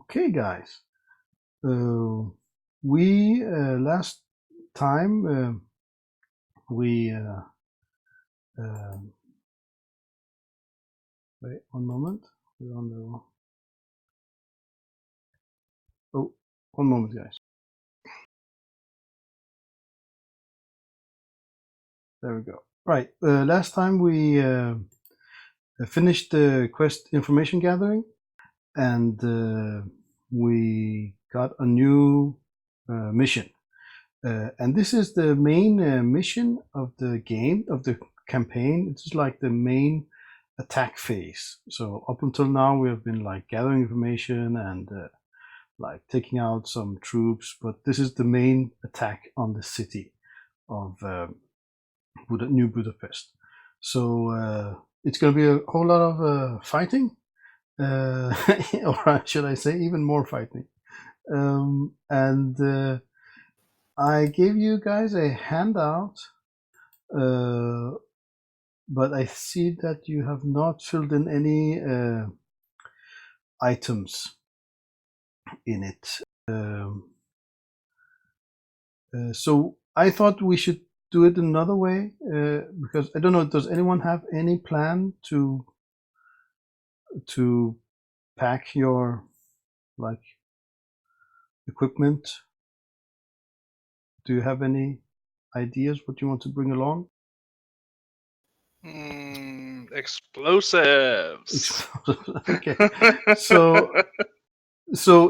Okay, guys. We last time we wait 1 moment. We're on the oh 1 moment, guys. There we go. Right. Last time we finished the quest information gathering, and we got a new mission. And this is the main mission of the game, of the campaign. It's like the main attack phase. So up until now, we have been like gathering information and like taking out some troops, but this is the main attack on the city of New Budapest. So it's going to be a whole lot of fighting, or should I say, even more fighting. And I gave you guys a handout, but I see that you have not filled in any items in it. So I thought we should do it another way, because I don't know, does anyone have any plan to pack your like equipment? Do you have any ideas what you want to bring along? Explosives. Okay. So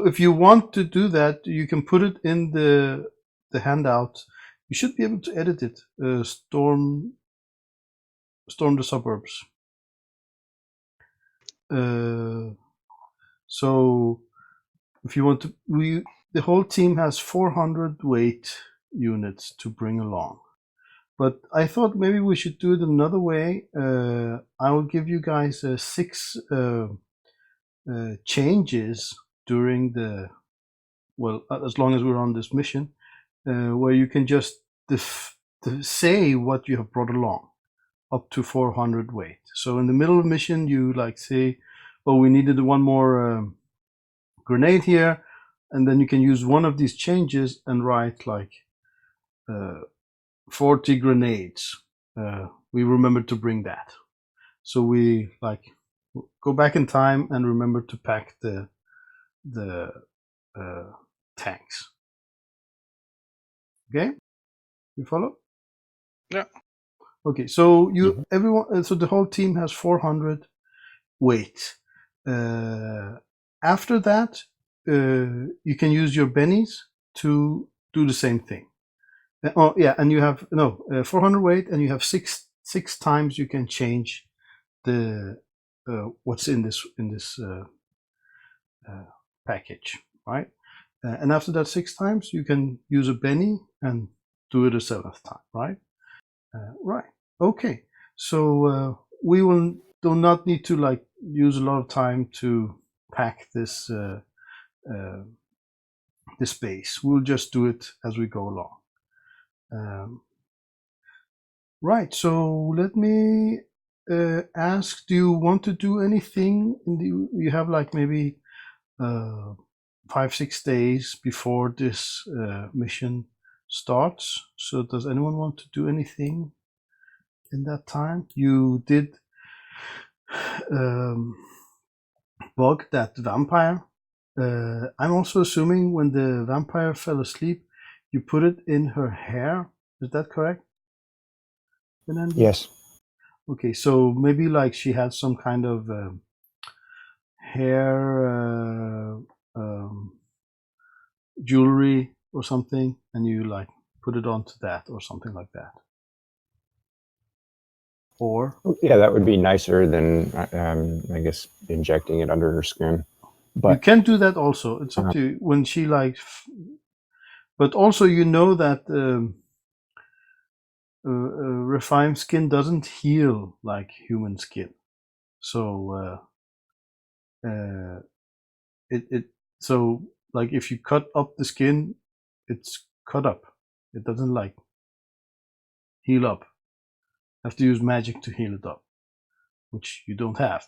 if you want to do that, you can put it in the handout. You should be able to edit it. Storm the suburbs. So if you want to, the whole team has 400 weight units to bring along. But I thought maybe we should do it another way. I will give you guys 6 changes during the, well, as long as we're on this mission, where you can just say what you have brought along, up to 400 weight. So in the middle of the mission, you like say, oh, we needed one more grenade here, and then you can use one of these changes and write like 40 grenades. We remembered to bring that. So we like go back in time and remember to pack the tanks. Okay, you follow? Yeah. Okay, so everyone, so the whole team has 400 weight. After that, you can use your bennies to do the same thing. Oh yeah, and you have 400 weight, and you have six times you can change the what's in this package, right? And after that 6 times, you can use a benny and do it a 7th time, right? Right. Okay. So we do not need to like use a lot of time to pack this this base. We'll just do it as we go along. Right. So let me ask: do you want to do anything? You have like maybe 5-6 days before this mission starts. So does anyone want to do anything in that time? You did bug that vampire. I'm also assuming when the vampire fell asleep, you put it in her hair. Is that correct? Yes. Okay, so maybe like she had some kind of hair jewelry or something, and you like put it onto that or something like that. Or yeah, that would be nicer than I guess injecting it under her skin. But you can do that also. It's up to you. When she like, but also you know that Rephaim skin doesn't heal like human skin, so so like if you cut up the skin, it's cut up. It doesn't like heal up. You have to use magic to heal it up, which you don't have.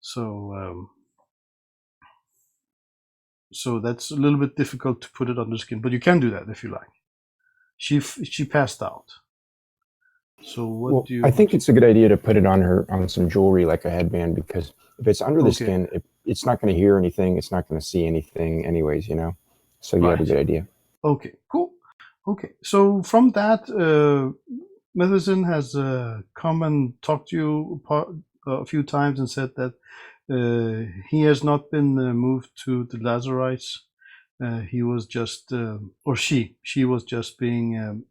So so that's a little bit difficult to put it on the skin, but you can do that if you like. She passed out. So what do you? I think it's a good idea to put it on some jewelry like a headband, because if it's under the skin, it's not going to hear anything. It's not going to see anything, anyways. So you have a good idea. Okay, cool. Okay, so from that, Matheson has come and talked to you a few times and said that he has not been moved to the Lazarites. He was just, or she was just being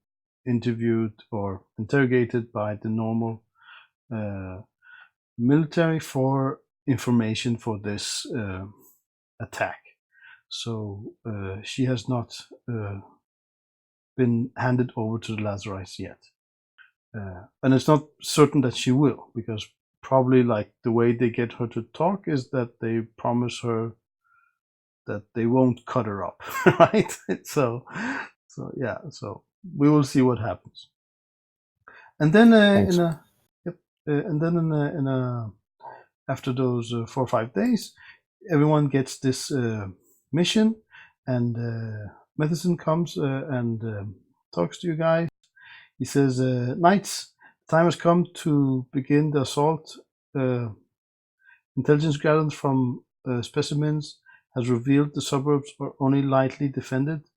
interviewed or interrogated by the normal military for information for this attack. So she has not been handed over to the Lazarites yet. And it's not certain that she will, because probably like the way they get her to talk is that they promise her that they won't cut her up, right? So yeah, so we will see what happens. And then after those 4 or 5 days, everyone gets this mission, and Matheson comes and talks to you guys. He says, Knights, the time has come to begin the assault. Intelligence gathered from specimens has revealed the suburbs are only lightly defended.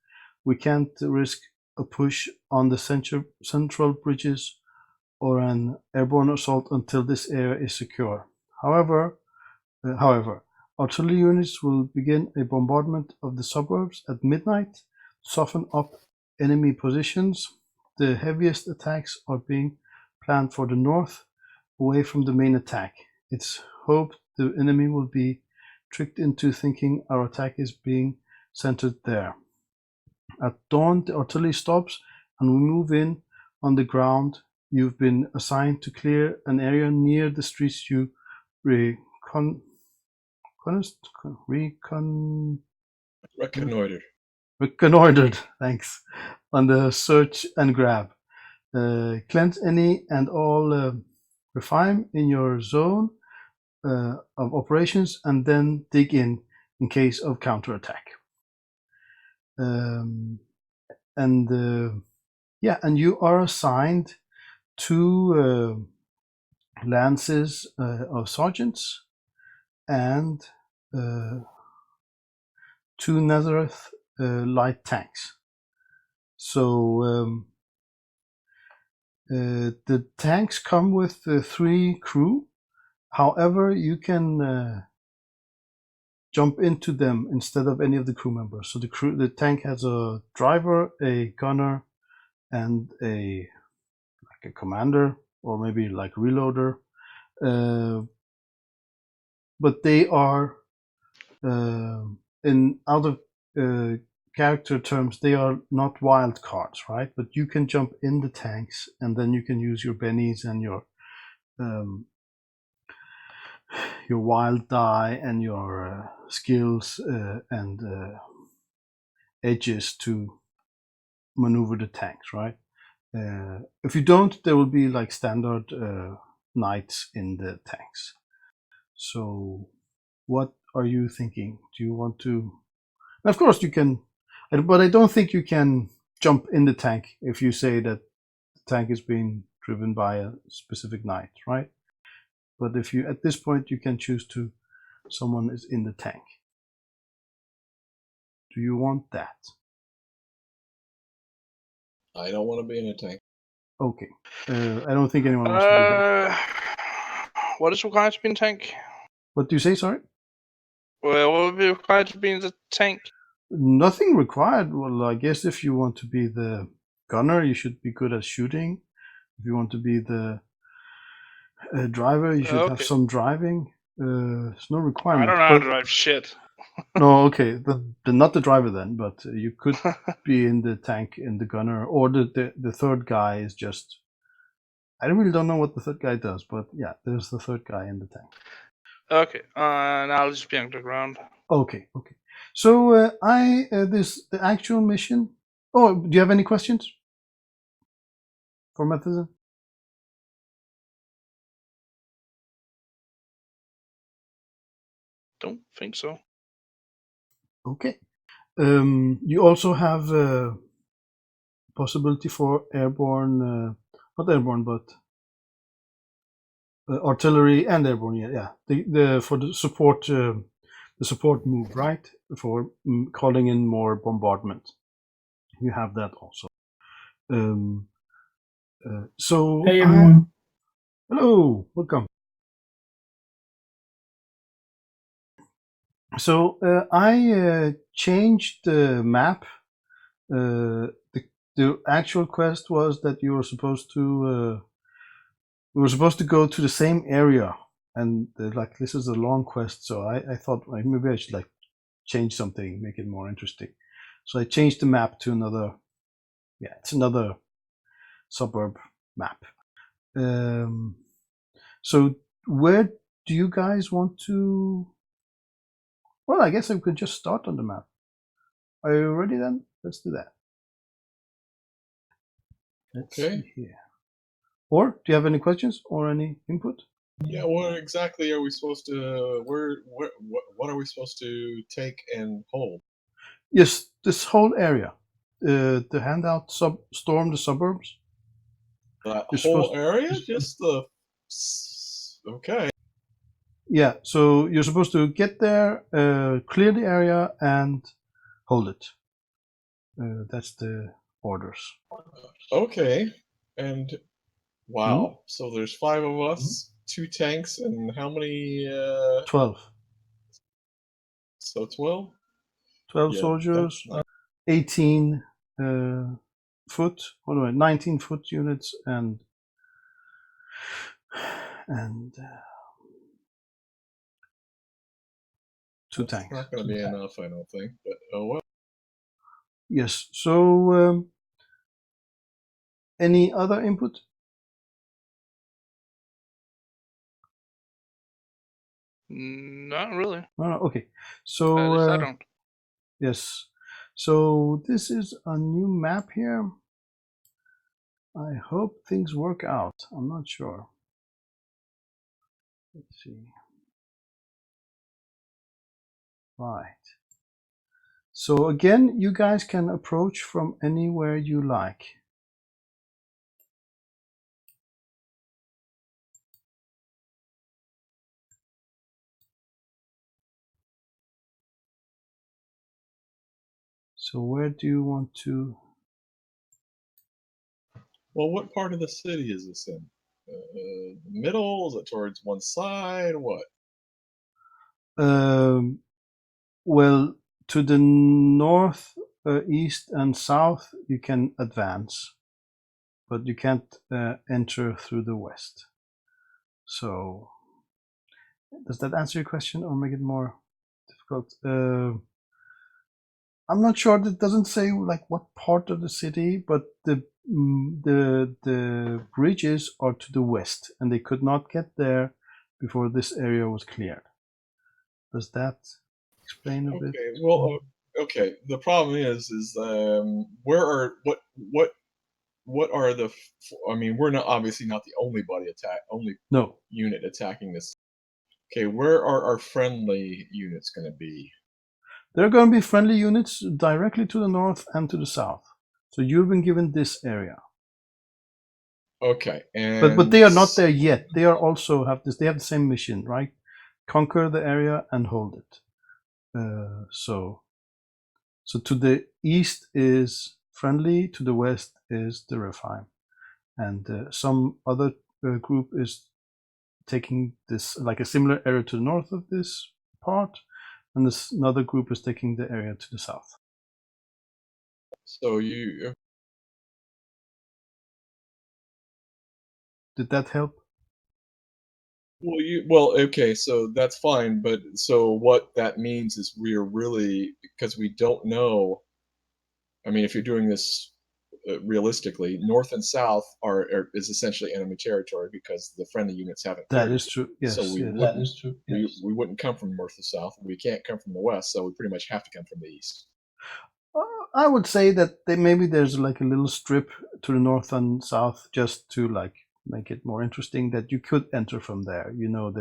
We can't risk a push on the central bridges or an airborne assault until this area is secure. However, artillery units will begin a bombardment of the suburbs at midnight to soften up enemy positions. The heaviest attacks are being planned for the north, away from the main attack. It's hoped the enemy will be tricked into thinking our attack is being centered there. At dawn, the artillery stops and we move in on the ground. You've been assigned to clear an area near the streets you reconnoitered. Reconnoitered, thanks, on the search and grab. Cleanse any and all Rephaim in your zone of operations, and then dig in case of counterattack. And you are assigned 2 lances of sergeants and 2 Nazareth light tanks. So the tanks come with 3 crew. However, you can jump into them instead of any of the crew members. So the tank has a driver, a gunner, and a commander, or maybe like reloader. But they are in out of character terms, they are not wild cards, right? But you can jump in the tanks, and then you can use your bennies and your wild die and your skills and edges to maneuver the tanks, right? If you don't, there will be like standard knights in the tanks. So what are you thinking? Do you want to? Of course you can, but I don't think you can jump in the tank if you say that the tank is being driven by a specific knight, right? But if you, at this point, you can choose to, someone is in the tank. Do you want that? I don't want to be in a tank. Okay. I don't think anyone wants to be there. What is required to be in the tank? What do you say, sorry? Well, what would be required to be in the tank? Nothing required. Well, I guess if you want to be the gunner, you should be good at shooting. If you want to be the driver, you should have some driving. It's no requirement. I don't know how to drive shit. No, okay. Not the driver then, but you could be in the tank, in the gunner, or the third guy is just... I really don't know what the third guy does, but yeah, there's the third guy in the tank. Okay, and I'll just be underground. Okay. So the actual mission... Oh, do you have any questions for Matheson? Don't think so. Okay. You also have a possibility for airborne, not airborne, but artillery and airborne. Yeah. The for the support move, right? For calling in more bombardment. You have that also. So Hey everyone. hello, welcome. So I changed the map. The actual quest was that you were supposed to go to the same area, and like this is a long quest. So I thought like, maybe I should like change something, make it more interesting. So I changed the map to another. Yeah, it's another suburb map. So where do you guys want to? Well, I guess I could just start on the map. Are you ready then? Let's do that. Let's Okay. see here. Or do you have any questions or any input? Yeah, what exactly are we supposed to? What are we supposed to take and hold? Yes, this whole area. The handout storm the suburbs. That You're whole supposed- area? Just the. Okay. Yeah, so you're supposed to get there, clear the area, and hold it. That's the orders. Okay. And wow. So there's 5 of us, 2 tanks, and how many? 12. So 12. 12 Yeah, soldiers, that's 18 foot, 19 foot units, and 2 That's tanks. not going to be enough, I don't think. But oh well. Yes. So, any other input? Not really. No. Okay. At So, least I don't. yes. So this is a new map here. I hope things work out. I'm not sure. Let's see. Right. So again, you guys can approach from anywhere you like. So where do you want to? Well, what part of the city is this in? Middle? Is it towards one side? What? Well, to the north, east, and south, you can advance, but you can't enter through the west. So, does that answer your question or make it more difficult? I'm not sure. That doesn't say like what part of the city, but the bridges are to the west, and they could not get there before this area was cleared. Does that explain a bit? Okay. Well, okay. The problem is where are what are the? I mean, we're not obviously not the only No. unit attacking this. Okay, where are our friendly units going to be? There are going to be friendly units directly to the north and to the south. So you've been given this area. Okay, and But they are not there yet. They are also have this. They have the same mission, right? Conquer the area and hold it. So to the east is friendly. To the west is the Rephaim, and some other group is taking this like a similar area to the north of this part, and this another group is taking the area to the south. So you Did that help? well okay, so that's fine, but so what that means is we are really, because we don't know. I mean, if you're doing this realistically, north and south is essentially enemy territory because the friendly units haven't. That is true. Yes, So we yes. wouldn't. That is true. Yes. We wouldn't come from north to south. We can't come from the west, so we pretty much have to come from the east. I would say that maybe there's like a little strip to the north and south just to like make it more interesting that you could enter from there. You know,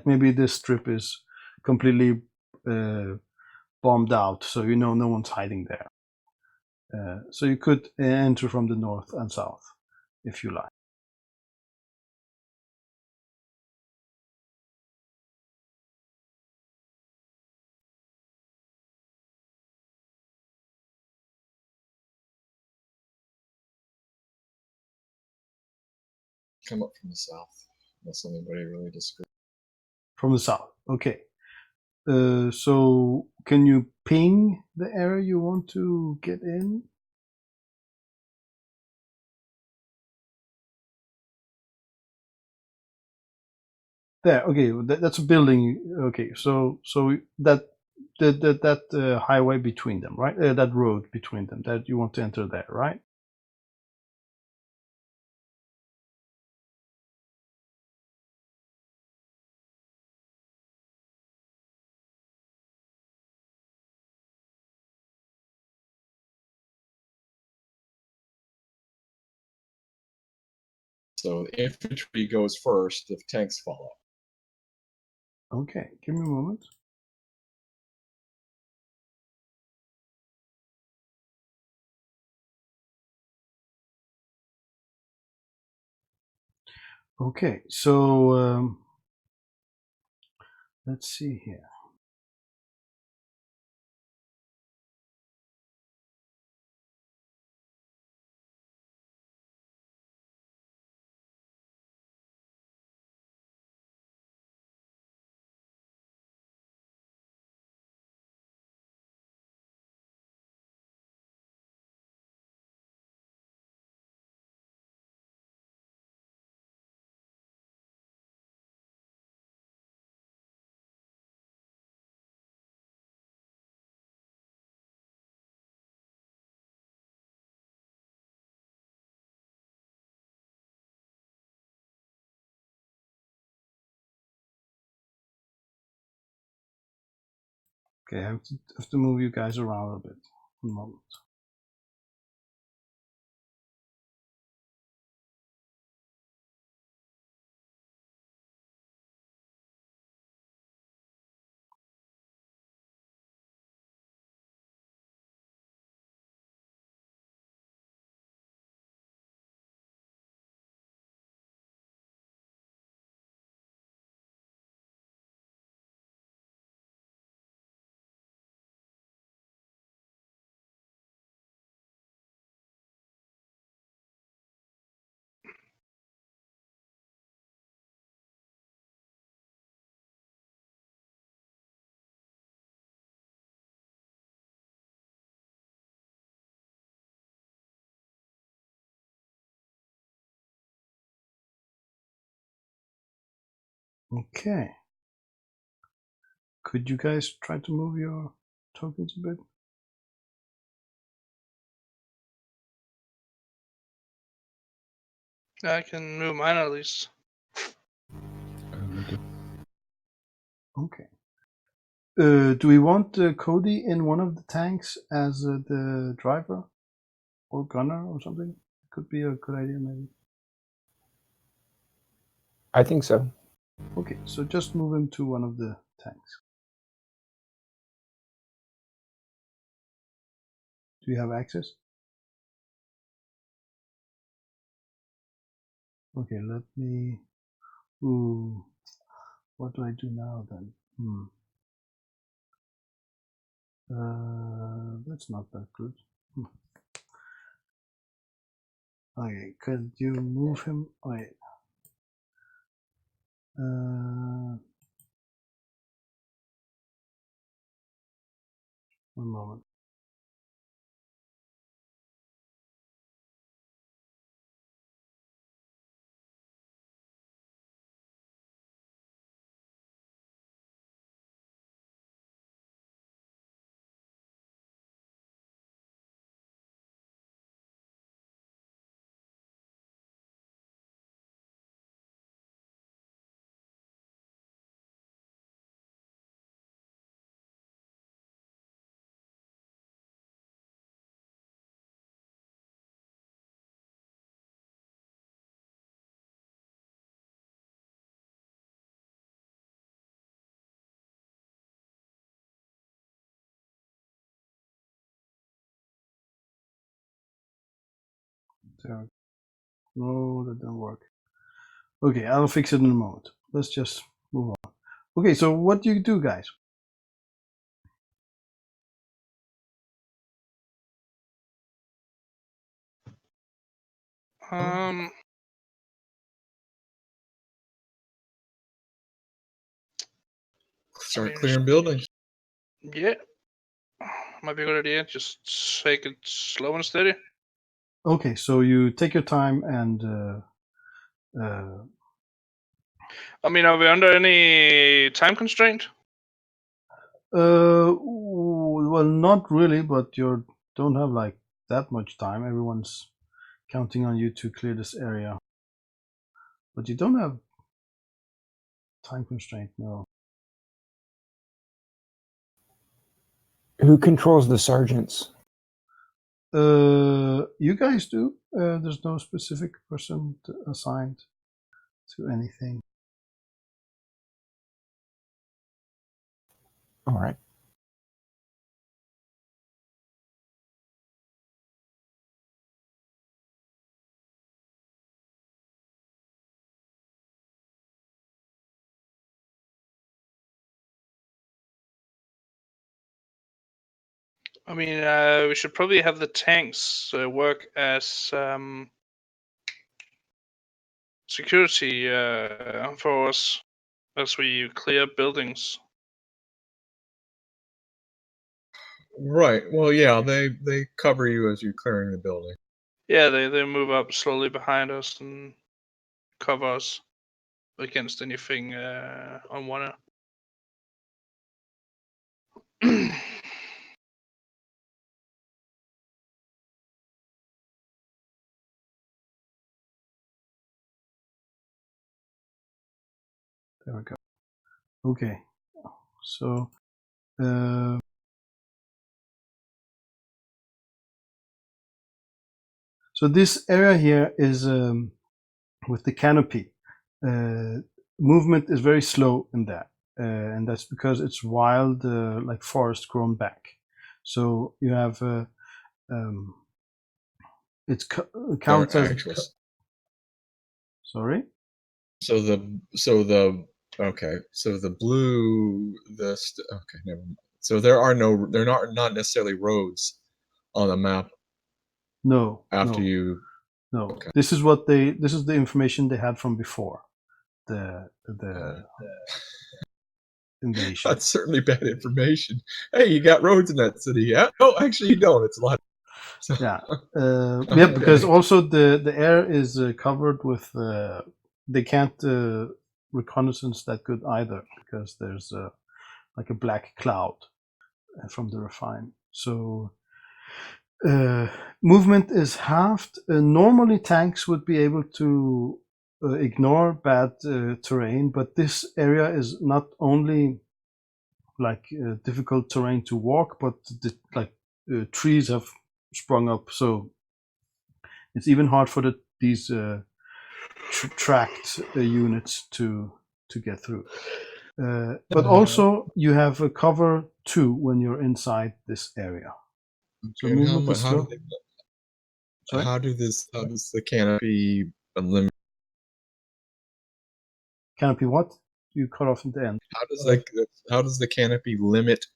maybe this strip is completely bombed out, so you know no one's hiding there. So you could enter from the north and south, if you like. Come up from the south, unless anybody really disagrees. From the south, okay. So can you ping the area you want to get in? There, okay, that's a building. Okay, so that highway between them, right? That road between them, that you want to enter there, right? So the infantry goes first, the tanks follow. Okay, give me a moment. Okay, so let's see here. Okay, I have to move you guys around a bit. A moment. Okay. Could you guys try to move your tokens a bit? I can move mine at least. Okay. Do we want Cody in one of the tanks as the driver or gunner or something? Could be a good idea, maybe. I think so. Okay, so just move him to one of the tanks. Do you have access? Okay, let me. Ooh, what do I do now then? That's not that good. Okay, could you move him? Wait. One moment. There. No, that didn't work. Okay, I'll fix it in a moment. Let's just move on. Okay, so what do you do, guys? Start clearing buildings. Yeah. Might be a good idea. Just take it slow and steady. Okay, so you take your time and I mean, are we under any time constraint? well, not really, but you don't have like that much time. Everyone's counting on you to clear this area, but you don't have time constraint. No. Who controls the sergeants? You guys do. There's no specific person assigned to anything. All right. I mean, we should probably have the tanks work as security for us as we clear buildings. Right. Well, yeah, they cover you as you're clearing the building. Yeah, they move up slowly behind us and cover us against anything unwanted. There we go. Okay, so so this area here is with the canopy. Movement is very slow in that, and that's because it's wild, like forest grown back. So you have it's counts as sorry. So the okay. So the blue okay. Never mind. So they're not necessarily roads on the map. No. After no, you. No. Okay. This is what this is the information they had from before the invasion. That's certainly bad information. Hey, you got roads in that city, yeah? Oh, actually, you don't. It's a lot. So, yeah, yeah, because also the air is covered with. They can't reconnaissance that good either because there's like a black cloud from the Rephaim. So movement is halved. Normally, tanks would be able to ignore bad terrain, but this area is not only like difficult terrain to walk, but trees have sprung up, so it's even hard for these tracked units to get through. But also you have a cover 2 when you're inside this area. So okay, movement is slow. how does the canopy limit? Canopy what? You cut off at the end. How does the canopy limit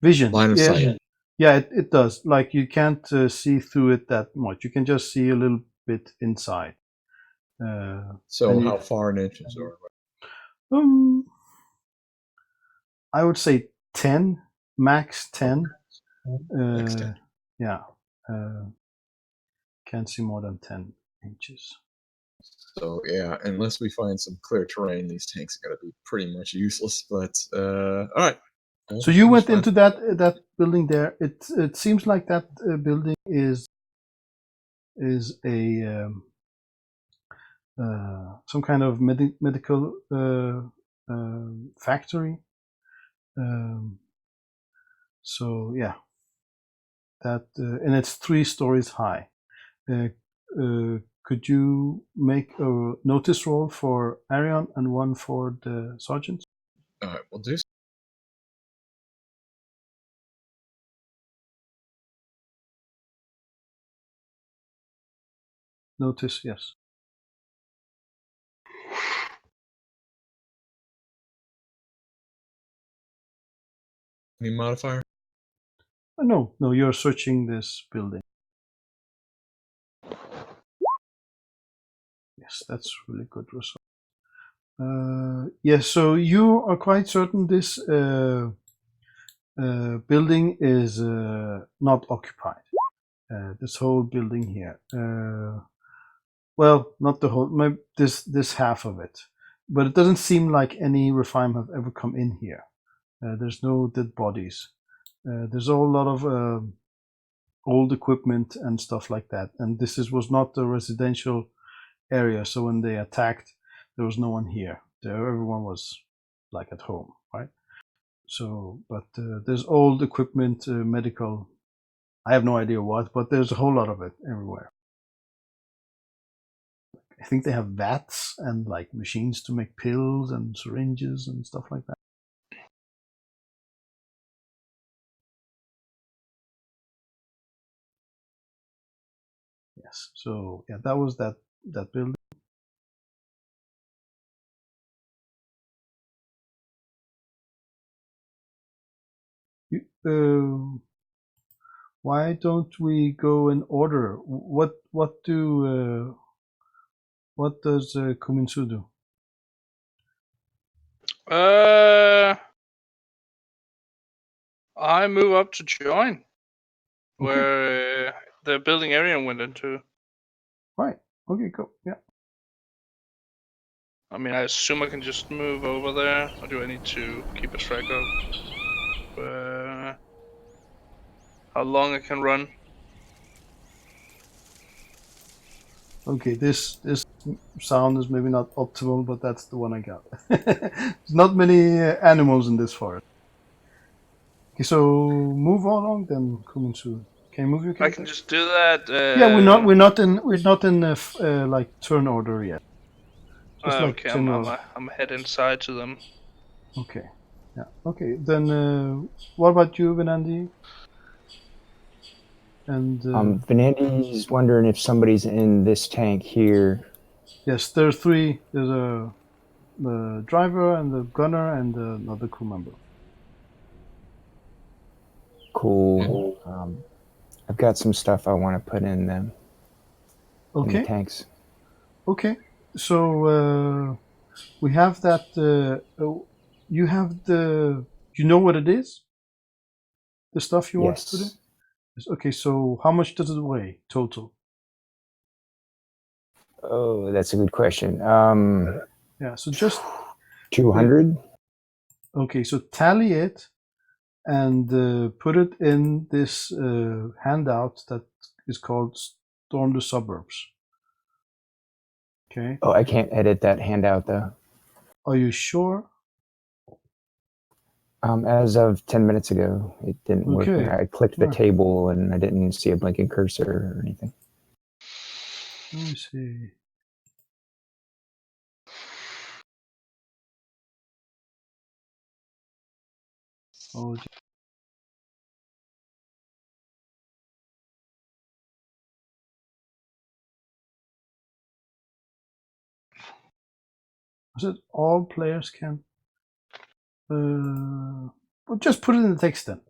Vision. line of sight? Yeah, it does. Like you can't see through it that much. You can just see a little bit inside. So how far in inches or? I would say 10, max 10. Max 10. Yeah, can't see more than 10 inches. So yeah, unless we find some clear terrain, these tanks are going to be pretty much useless. But all right. Well, so you went into that building there. It seems like that building is a some kind of medical factory. So yeah, that and it's 3 stories high. Could you make a notice roll for Arion and one for the sergeant? All right, we'll do. notice, yes. Any modifier? No, you're searching this building. Yes, that's really good result. Yes, so you are quite certain this building is not occupied. This whole building here. Well, not the whole, maybe this half of it. But it doesn't seem like any Rephaim have ever come in here. There's no dead bodies. There's a whole lot of old equipment and stuff like that. And this was not a residential area, so when they attacked, there was no one here. Everyone was like at home, right? So, but there's old equipment, medical. I have no idea what, but there's a whole lot of it everywhere. I think they have vats and like machines to make pills and syringes and stuff like that. Yes. So yeah, that was that building. Why don't we go in order? What does Kuminsu do? I move up to join Okay. where the building area went into. Right. Okay, cool. Yeah. I mean, I assume I can just move over there, or do I need to keep a track of how long I can run? Okay, this sound is maybe not optimal, but that's the one I got. There's not many animals in this forest. Okay, so move along then, Kuminsu. Can you move your character? I can just do that. Yeah, we're not in like turn order yet. Just like okay, general. I'm head inside to them. Okay. Yeah. Okay. Then what about you, Venandi? And Venandi's wondering if somebody's in this tank here. yes, there are three. There's the driver and the gunner and another crew member. Cool. I've got some stuff I want to put in them. Okay. In the tanks. Okay. So we have that. You have the. You know what it is? The stuff you want to put in? Yes. Okay. So how much does it weigh total? Oh, that's a good question. Yeah. So just 200. Okay. So tally it and put it in this handout that is called Storm the Suburbs. Okay. Oh, I can't edit that handout though. Are you sure? As of 10 minutes ago, it didn't work. I clicked the table and I didn't see a blinking cursor or anything. Let me see. Oh, is it all players can? Well, just put it in the text then.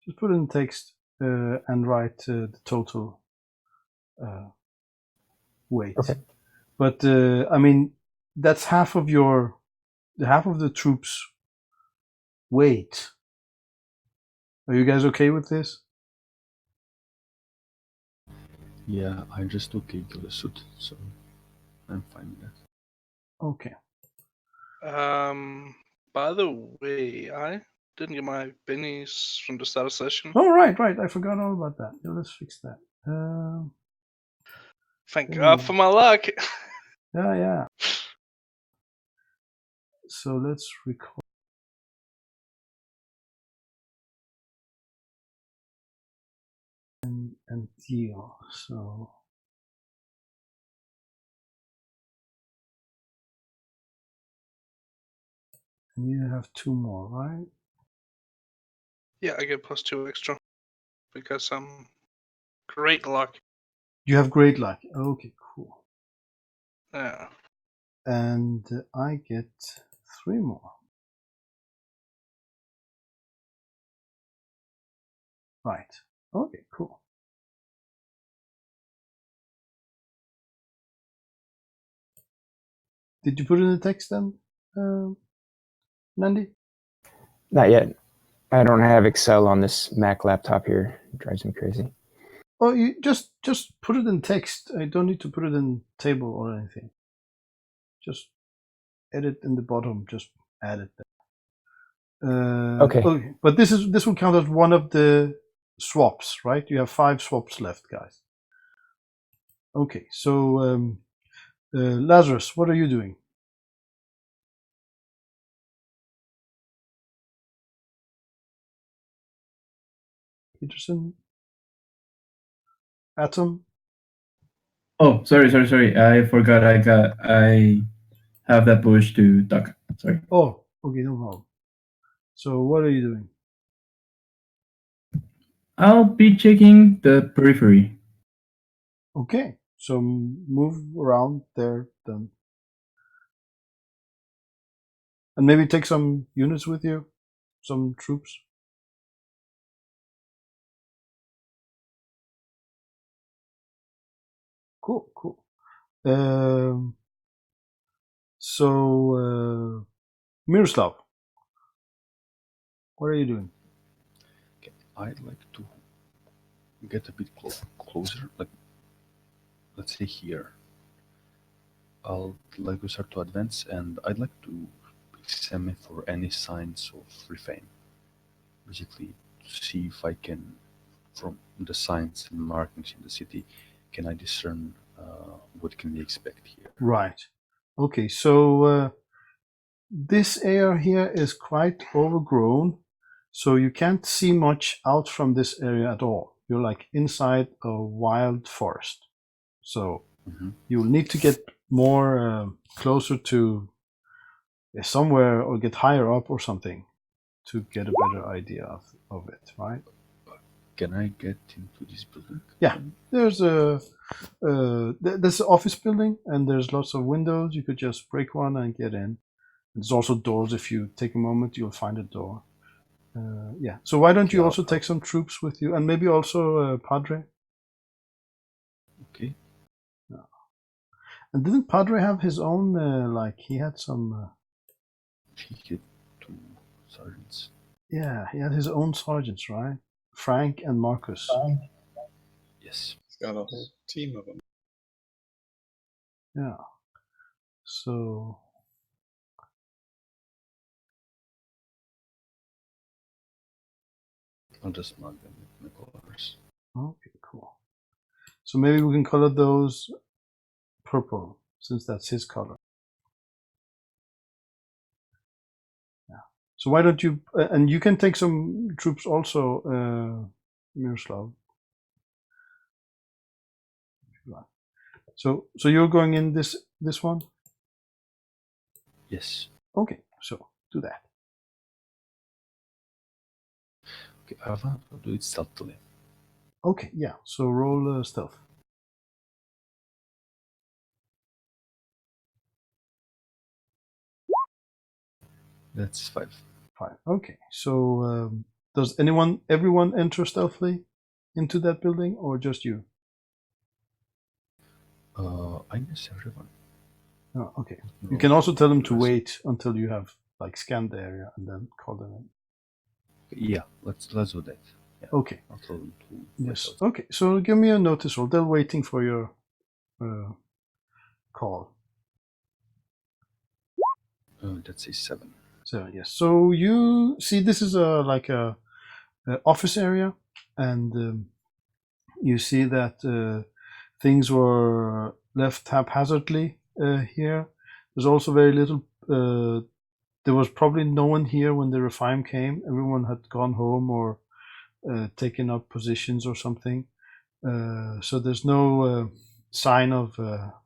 Just put it in text and write the total weight. Okay. But I mean, that's half of the troops' weight. Are you guys okay with this? Yeah, I just took into the suit, so I'm fine with that. Okay. By the way, I didn't get my bennies from the start of session. Oh, right. I forgot all about that. Yeah, let's fix that. Thank God for my luck. Yeah. So let's record. And deal. So and you have 2 more, right? Yeah, I get +2 extra because I'm great luck. You have great luck. Okay, cool. Yeah. And I get 3 more. Right. Okay, cool. Did you put in the text then, Nandi? Not yet. I don't have Excel on this Mac laptop here. It drives me crazy. Oh, you just put it in text. I don't need to put it in table or anything. Just edit in the bottom. Just add it there. Okay. But this will count as one of the swaps, right? You have 5 swaps left, guys. Okay, so Lazarus, what are you doing? Peterson? Atom? Oh, sorry. I forgot I have that push to duck. Sorry. Oh, okay, no problem. So what are you doing? I'll be checking the periphery. Okay, so move around there then. And maybe take some units with you, some troops. Cool, cool. So Miroslav, what are you doing? Okay, I'd like to get a bit closer, like let's say here. I'll like to start to advance, and I'd like to examine for any signs of Rephaim. Basically, to see if I can, from the signs and markings in the city, can I discern what can we expect here? Right. Okay, so this area here is quite overgrown, so you can't see much out from this area at all. You're like inside a wild forest. So you'll need to get more closer to somewhere or get higher up or something to get a better idea of it, right? Can I get into this building? Yeah, there's an office building and there's lots of windows. You could just break one and get in. There's also doors. If you take a moment, you'll find a door. Yeah. So why don't you also take some troops with you, and maybe also Padre? Okay. Yeah. And didn't Padre have his own? Like he had some. He had 2 sergeants. Yeah, he had his own sergeants, right? Frank and Marcus. Yes. He's got a whole team of them. Yeah. So. I'll just mark them with my colors. Okay, cool. So maybe we can color those purple, since that's his color. Yeah. So why don't you? And you can take some troops also, Miroslav. So you're going in this one? Yes. Okay, so do that. Okay, I want to do it stealthily. Okay, yeah. So roll stealth. That's 5. 5. Okay. So does everyone enter stealthily into that building, or just you? I guess everyone. Oh, okay. You can also tell them to wait until you have like scanned the area and then call them in. Yeah, let's do that. Yeah. Okay. I'll tell them to. Yes. Okay. So give me a notice roll. They're waiting for your call. That's a 7. 7. Yes. So you see, this is like a office area, and you see that things were left haphazardly here. There's also very little. There was probably no one here when the Rephaim came. Everyone had gone home or taken up positions or something. So there's no sign of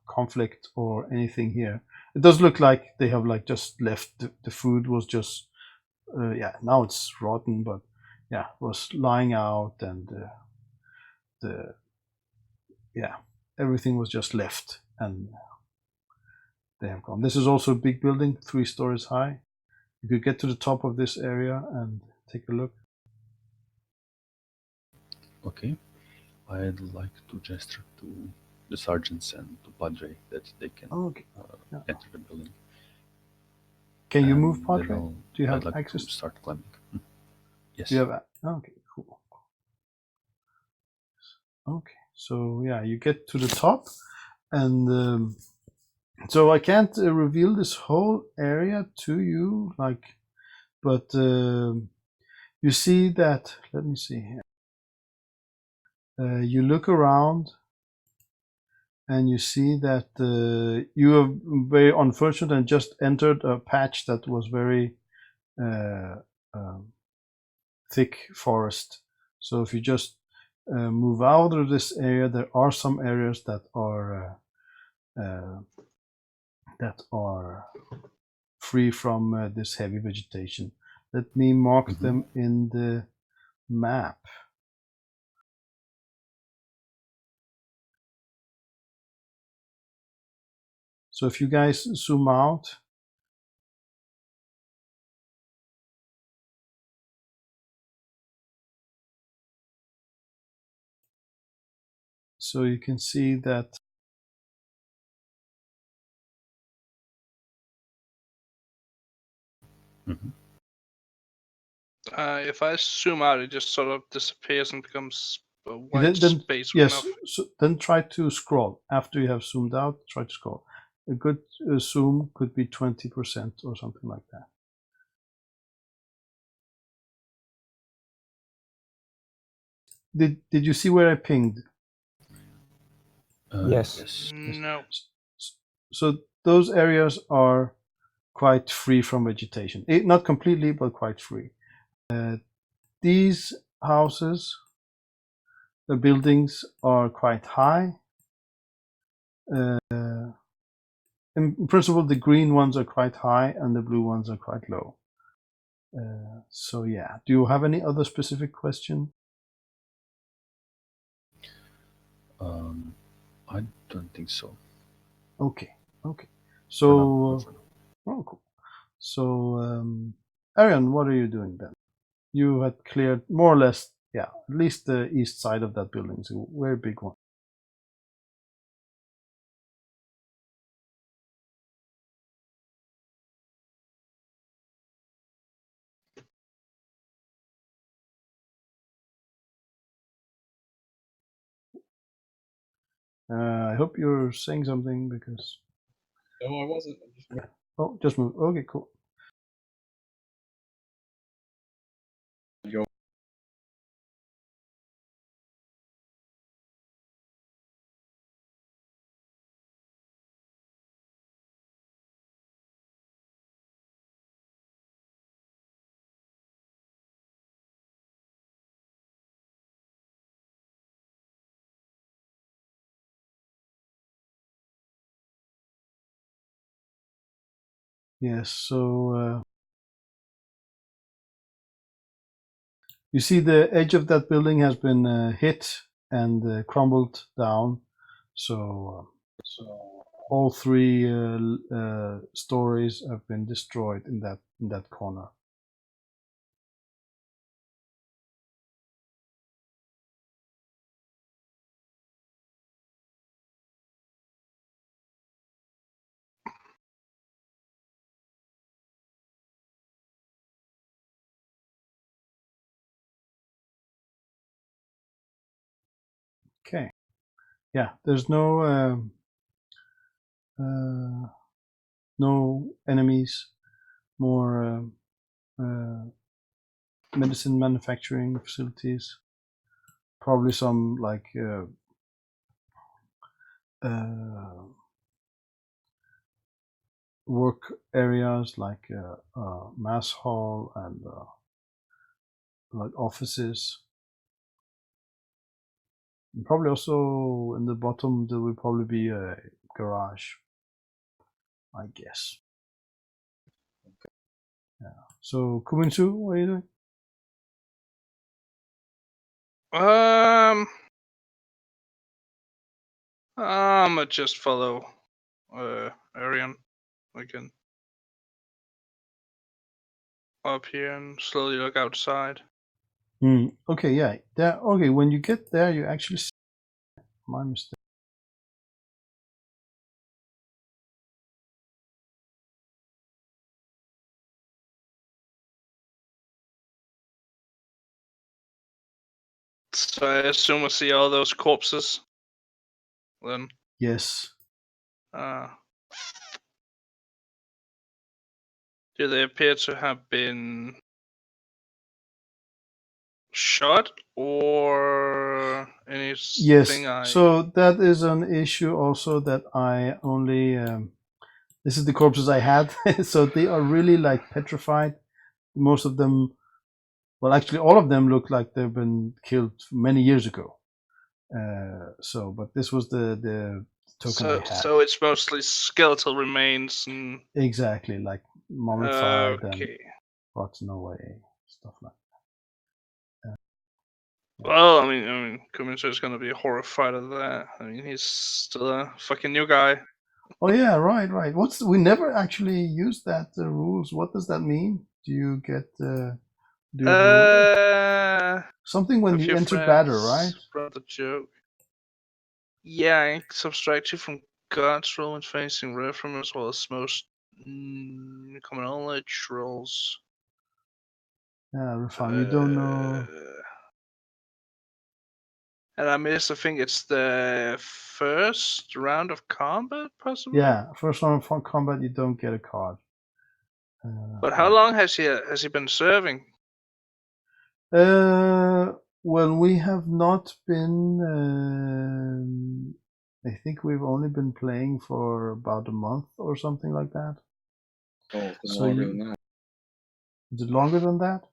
conflict or anything here. It does look like they have like just left. The food was just now it's rotten, but was lying out, and everything was just left and they have gone. This is also a big building, 3 stories high. You could get to the top of this area and take a look. Okay. I'd like to gesture to the sergeants and to Padre that they can Okay. enter the building. Can you And move, then Padre? Do you have I'd like access? to start climbing. Yes. Do you have? Okay, cool. Okay, so yeah, you get to the top, and so I can't reveal this whole area to you, like, but you see that. Let me see here. You look around, and you see that you are very unfortunate and just entered a patch that was very thick forest. So if you just move out of this area, there are some areas that are free from this heavy vegetation. Let me mark them in the map. So if you guys zoom out, so you can see that If I zoom out, it just sort of disappears and becomes a white then space. yes, so then try to scroll. After you have zoomed out, try to scroll. A good zoom could be 20% or something like that. Did you see where I pinged? Yes. No. So those areas are quite free from vegetation. Not completely, but quite free. These houses, the buildings are quite high. In principle, the green ones are quite high and the blue ones are quite low. So yeah, do you have any other specific question? I don't think so. Okay. So, oh, cool. So, Arian, what are you doing then? You had cleared more or less, yeah, at least the east side of that building. It's a very big one. I hope you're saying something because. No, I wasn't. Oh, just move. Okay, cool. Go. Yes, so you see the edge of that building has been hit and crumbled down. So all 3 stories have been destroyed in that corner. Okay. Yeah, there's no enemies, more medicine manufacturing facilities, probably some like work areas like mass hall and like offices. And probably also in the bottom there will probably be a garage, I guess. Yeah. So Kuminsu, what are you doing? I'ma just follow Arian. I can up here and slowly look outside. Okay, yeah. There. Okay, when you get there, you actually see my mistake. So I assume I see all those corpses. Then. Yes. Do they appear to have been shot or anything? Yes. So that is an issue also that I only. This is the corpses I had, so they are really like petrified. Most of them, well, actually, all of them look like they've been killed many years ago. But this was the token I had. So it's mostly skeletal remains and Exactly, like mummified and okay. rotten away, stuff like that. Well, I mean, Kuminso is gonna be horrified at that. I mean, he's still a fucking new guy. Oh yeah, right. We never actually used that rules. What does that mean? Do you get something when you enter battle, right? Brought the joke. Yeah, subtract you from God's role when facing Rephaim as well as most common knowledge rolls. Yeah, Rephaim, you don't know. And I missed, I think it's the first round of combat, possibly? Yeah, first round of combat, you don't get a card. But how long has he been serving? Well, we have not been. I think we've only been playing for about a month or something like that. Oh, it's been longer than that. Is it longer than that?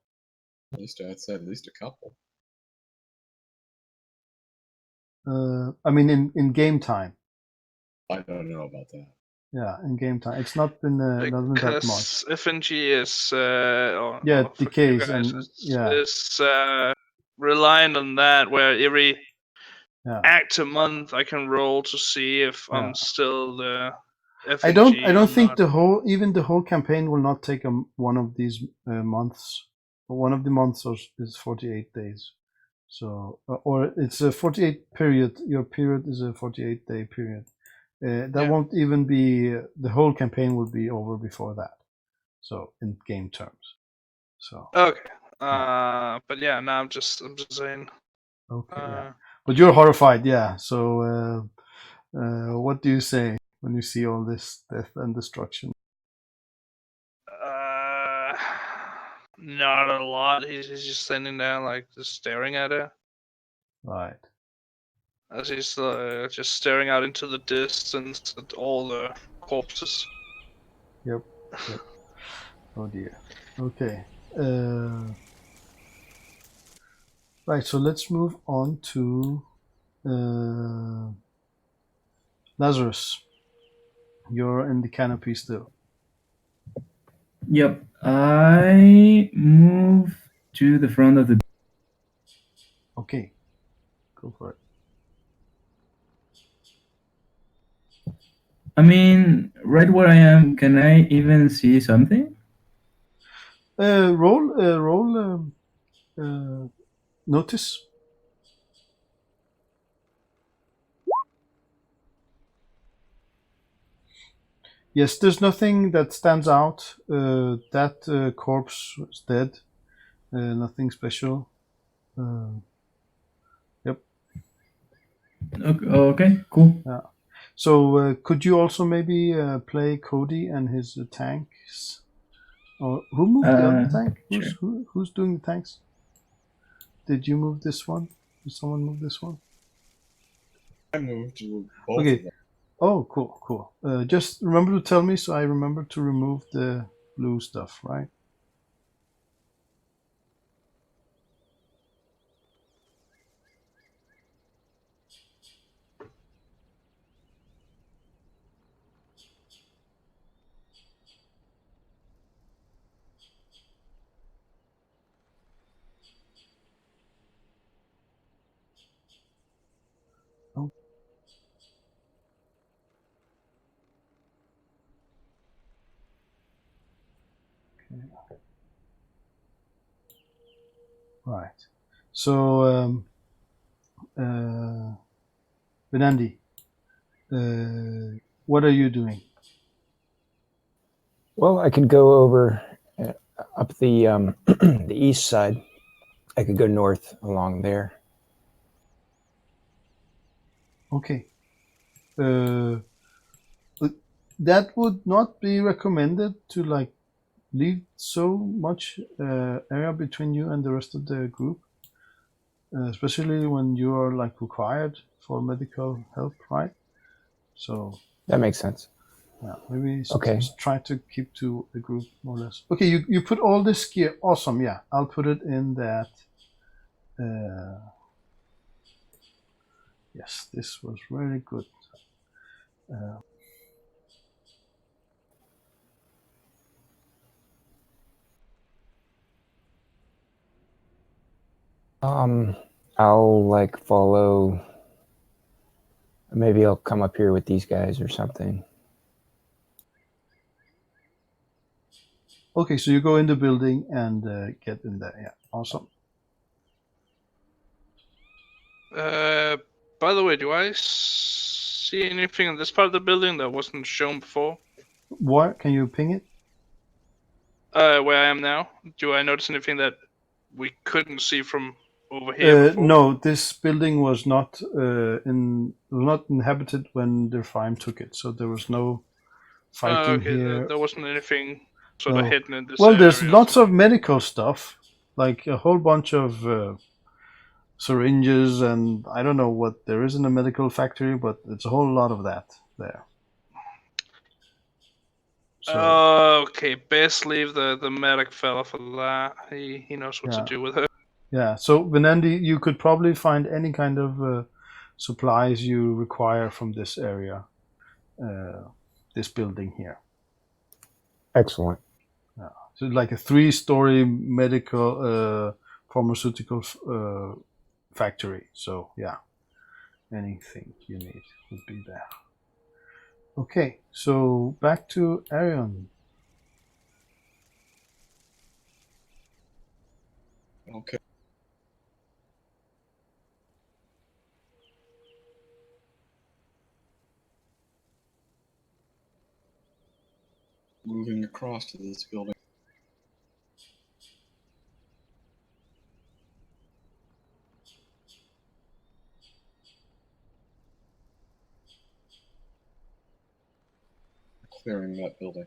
At least I'd say at least a couple. I mean, in game time. I don't know about that. Yeah, in game time, it's not been that much. FNG is decays and is reliant on that, where every act a month I can roll to see if I'm still the FNG. I don't think the whole campaign will not take one of these months. One of the months is 48 days. So or it's a 48 period. Your period is a 48-day period. That won't even be the whole campaign will be over before that. So in game terms. So okay. But yeah, now I'm just saying. Okay. Yeah. But you're horrified, yeah. So what do you say when you see all this death and destruction? Not a lot. He's just standing there, like just staring at her. Right. As he's just staring out into the distance at all the corpses. Yep. Oh dear. Okay. Right. So let's move on to Lazarus. You're in the canopy still. Yep. I move to the front of the. Okay. Go for it. I mean, right where I am, can I even see something? Roll notice. Yes, there's nothing that stands out. That corpse is dead. Nothing special. Yep. Okay, cool. Yeah. So could you also maybe play Cody and his tanks? Or who moved the other tank? Sure. Who's doing the tanks? Did you move this one? Did someone move this one? I moved to both of them. Oh, cool. Just remember to tell me so I remember to remove the blue stuff, right? Right. So, Benandi, what are you doing? Well, I could go over up the the east side. I could go north along there. Okay. That would not be recommended to like leave so much area between you and the rest of the group, especially when you are like required for medical help, right? So that makes sense. Yeah, maybe okay. Try to keep to a group more or less. Okay, you put all this gear. Awesome. Yeah, I'll put it in that. Yes, this was really good. I'll like follow. Maybe I'll come up here with these guys or something. Okay, so you go in the building and get in there. Yeah, awesome. By the way, do I see anything in this part of the building that wasn't shown before? What? Can you ping it? Where I am now. Do I notice anything that we couldn't see from over here before? No, this building was not inhabited when the Rephaim took it, so there was no fighting okay, here. there wasn't anything sort of hidden in this Well, area. there's lots of medical stuff, like a whole bunch of syringes, and I don't know what there is in a medical factory, but it's a whole lot of that there. So, okay, best leave the medic fella for that. He knows what to do with her. Yeah, so Venandi, you could probably find any kind of supplies you require from this area, this building here. Excellent. Yeah. So like a 3-story medical pharmaceutical factory. So yeah, anything you need would be there. Okay, so back to Arion. Okay. Moving across to this building. Clearing that building.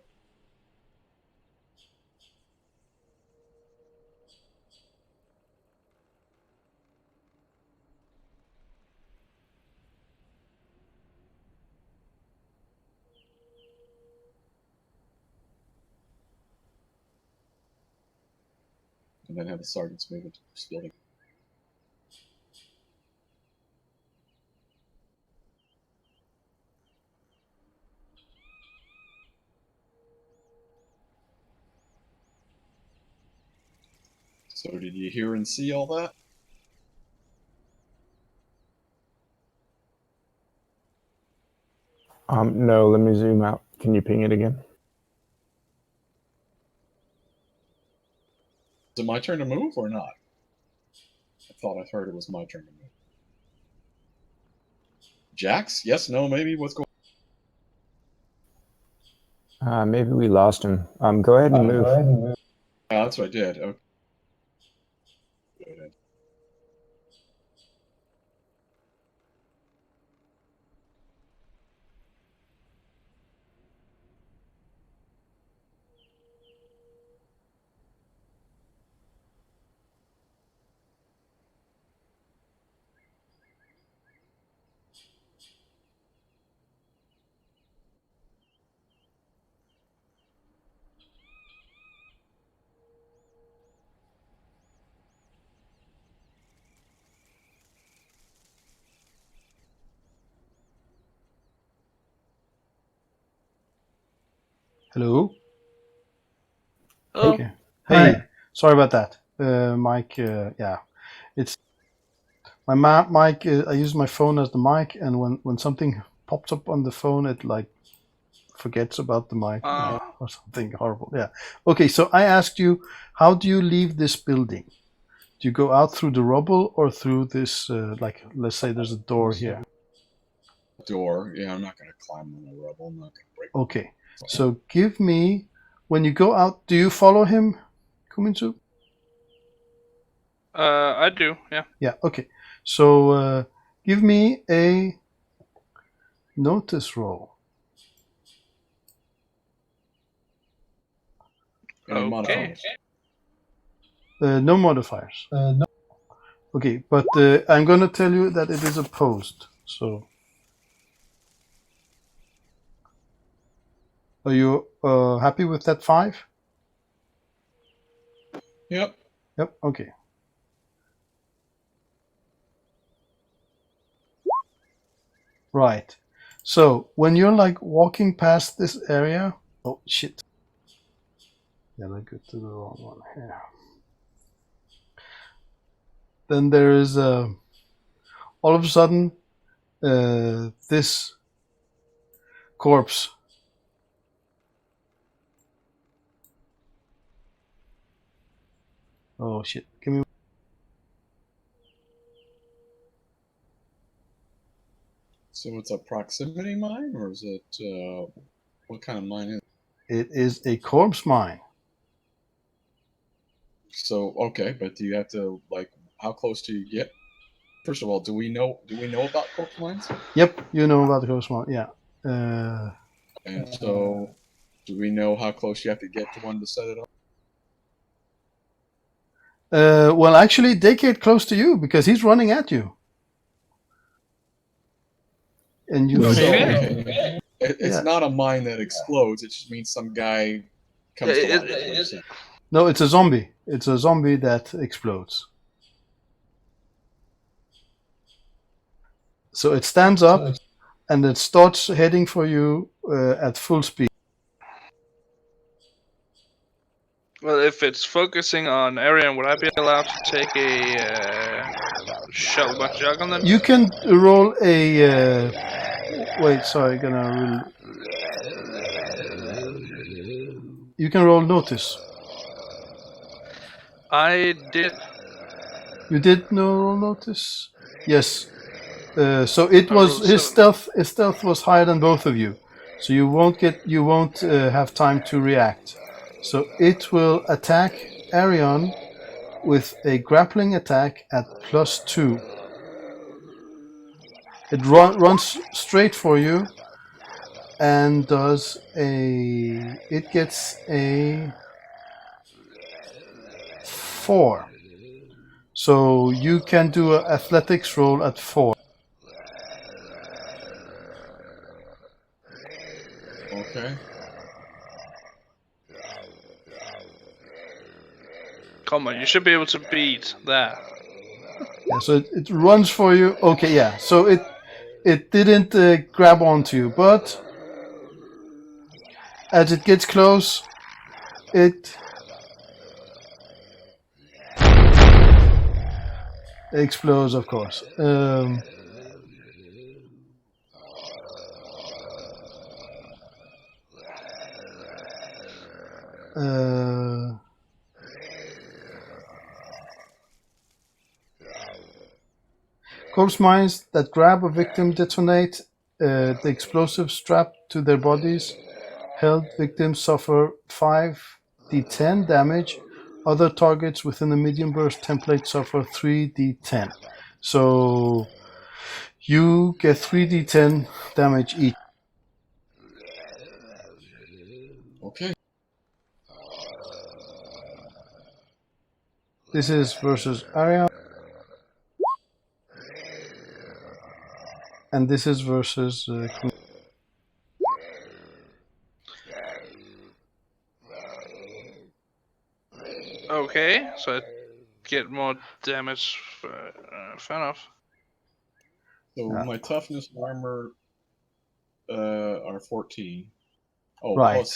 And then have the sergeants move into this building. So did you hear and see all that? No, let me zoom out. Can you ping it again? Is it my turn to move or not? I thought I heard it was my turn to move. Jax? Yes, no, maybe? What's going on? Maybe we lost him. Go ahead and move. Oh, that's what I did. Okay. Hello? Oh. Okay. Hey, sorry about that. Mike, yeah. It's my mic, I use my phone as the mic, and when something pops up on the phone, it like forgets about the mic or something horrible. Yeah. Okay, so I asked you, how do you leave this building? Do you go out through the rubble or through this, like, let's say there's a door here? Door. Yeah, I'm not going to climb on the rubble. I'm not going to break. Okay. So give me, when you go out, do you follow him, Kumitsu? I do, yeah. Yeah, okay. So give me a notice roll. Any modifiers? No modifiers. No. Okay, but I'm going to tell you that it is opposed. So, are you happy with that 5? Yep. Yep, okay. Right. So, when you're like walking past this area, oh shit. Yeah, I got to the wrong one here. Then there is all of a sudden this corpse oh shit, give me. So it's a proximity mine, or is it what kind of mine is it? It is a corpse mine. So okay, but do you have to, like, how close do you get? First of all, do we know about corpse mines? Yep, you know about the corpse mine, yeah. And so, do we know how close you have to get to one to set it up? Well, actually, they get close to you because he's running at you. And you Okay. It's Yeah. not a mine that explodes. It just means some guy comes to life. No, it's a zombie. It's a zombie that explodes. So it stands up and it starts heading for you at full speed. Well, if it's focusing on Arian, would I be allowed to take a shell back shotgun then? You can roll a. Wait, sorry, You can roll notice. I did. You did no roll notice? Yes. So it I was rolled his 7. stealth. His stealth was higher than both of you, so you won't have time to react. So it will attack Arion with a grappling attack at +2. It runs straight for you and does a. It gets a 4. So you can do an athletics roll at 4. Okay. Come on, you should be able to beat that. Yeah, so it runs for you. Okay, yeah. So it didn't grab onto you, but as it gets close, it explodes, of course. Corpse mines that grab a victim detonate the explosive strapped to their bodies. Held victims suffer 5d10 damage. Other targets within the medium burst template suffer 3d10. So you get 3d10 damage each. Okay. This is versus Arian. And this is versus Okay, so I get more damage. Fair enough. So my toughness and armor are 14. Oh, Right.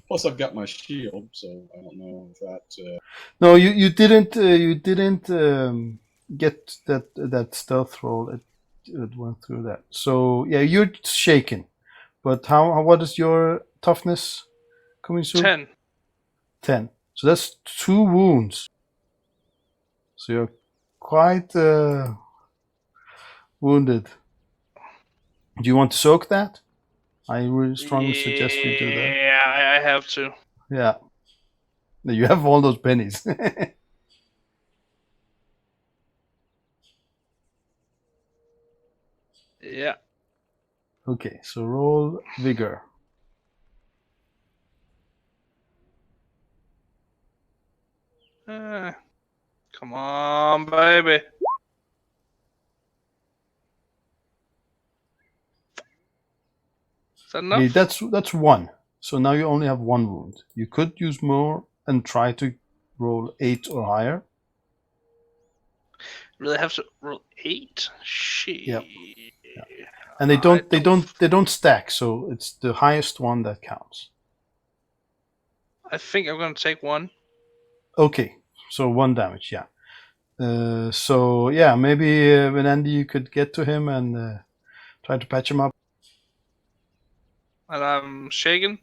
plus I've got my shield, so I don't know if that. No, you didn't get that stealth roll. It went through that. So yeah, you're shaken. But what is your toughness, Kumitsu? 10. 10. So that's 2 wounds. So you're quite wounded. Do you want to soak that? I really strongly suggest you do that. Yeah, I have to. Yeah. You have all those pennies. Yeah. Okay, so roll vigor. Come on, baby. Is that enough? Okay, that's one. So now you only have one wound. You could use more and try to roll 8 or higher. Really have to roll 8? Shit. Yep. Yeah. And they don't stack, so it's the highest one that counts. I think I'm gonna take 1. Okay, so 1 damage, yeah. So yeah, maybe when Andy you could get to him and try to patch him up. And I'm shaken.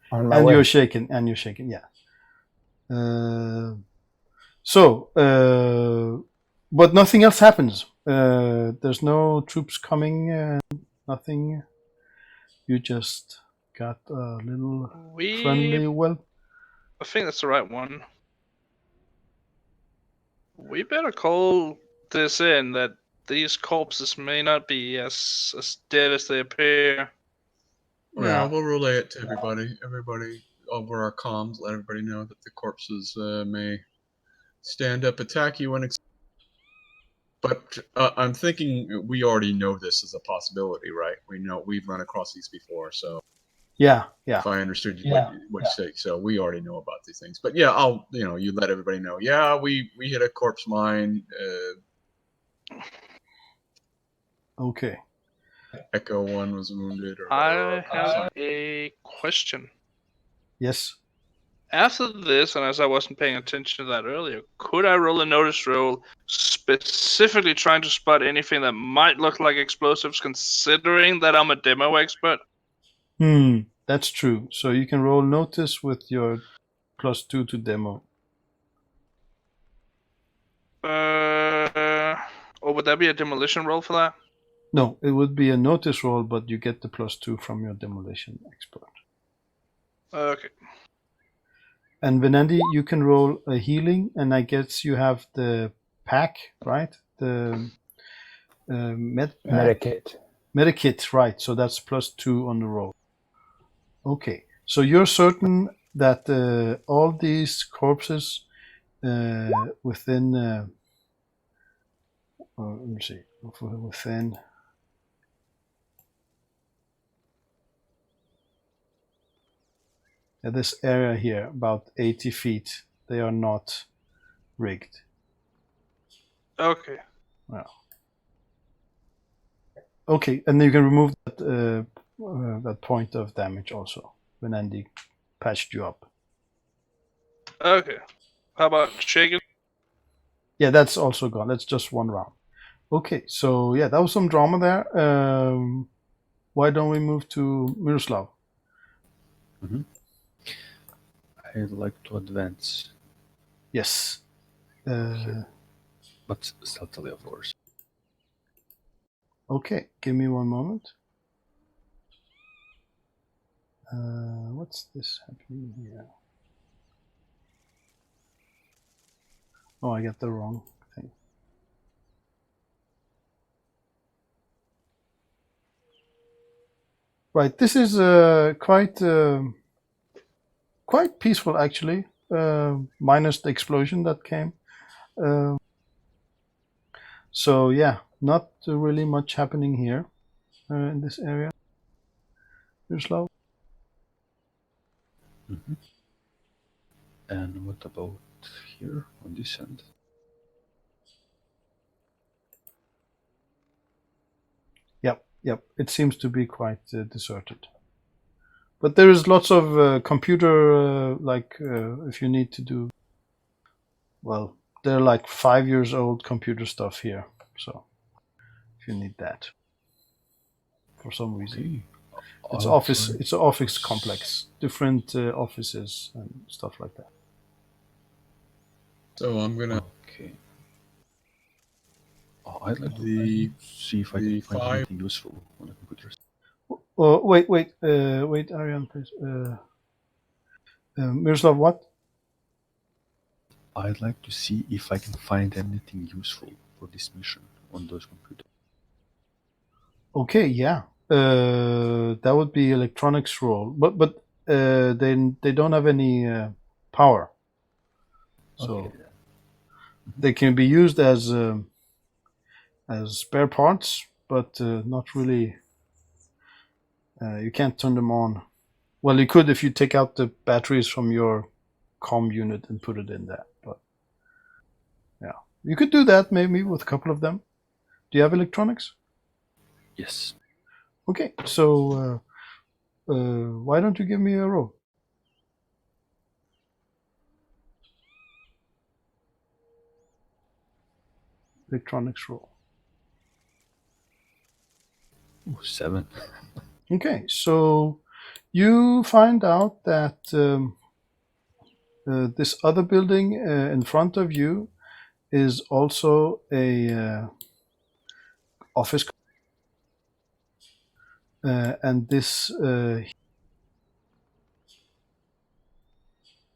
On my And way. you're shaken, yeah. But nothing else happens. There's no troops coming. Nothing. You just got a little friendly. Well, I think that's the right one. We better call this in that these corpses may not be as dead as they appear. Yeah, we'll relay it to everybody. Everybody over our comms, let everybody know that the corpses may stand up, attack you, and. But I'm thinking we already know this is a possibility, right? We know we've run across these before, so. Yeah. If I understood what you say, so we already know about these things. But yeah, I'll you let everybody know. Yeah, we hit a corpse mine. Okay. Echo 1 was wounded. Or I have a question. Yes. After this, and as I wasn't paying attention to that earlier, could I roll a notice roll specifically trying to spot anything that might look like explosives, considering that I'm a demo expert? That's true. So you can roll notice with your +2 to demo. Or would that be a demolition roll for that? No, it would be a notice roll, but you get the +2 from your demolition expert. Okay. And Venandi, you can roll a healing, and I guess you have the pack, right? The medikit. Medikit, right? So that's +2 on the roll. Okay, so you're certain that all these corpses within, let me see, within. This area here, about 80 feet, they are not rigged. Okay. Well. Okay, and you can remove that point of damage also when Andy patched you up. Okay. How about shaking? Yeah, that's also gone. That's just 1 round. Okay, so yeah, that was some drama there. Why don't we move to Miroslav? I'd like to advance. Yes. But stealthily, of course. Okay, give me 1 moment. What's this happening here? Oh, I got the wrong thing. Right, this is quite peaceful actually, minus the explosion that came. So yeah, not really much happening here in this area. Miroslav? And what about here on this end? Yep. It seems to be quite deserted. But there is lots of computer, if you need to do, well, they're like 5 years old computer stuff here. So if you need that for some reason. It's an office complex, different offices and stuff like that. So I'm gonna I'd like to The see if I the can find five- anything useful on the computers. Oh, wait, Ariane, please. Miroslav, what? I'd like to see if I can find anything useful for this mission on those computers. Okay, yeah. That would be electronics role, but they don't have any power, so Okay. they can be used as spare parts, but not really. You can't turn them on. Well, you could if you take out the batteries from your comm unit and put it in there, but yeah, you could do that maybe with a couple of them. Do you have electronics? Yes. Okay, so why don't you give me a roll? Electronics roll. Ooh, 7. Okay, so you find out that this other building in front of you is also a office, and this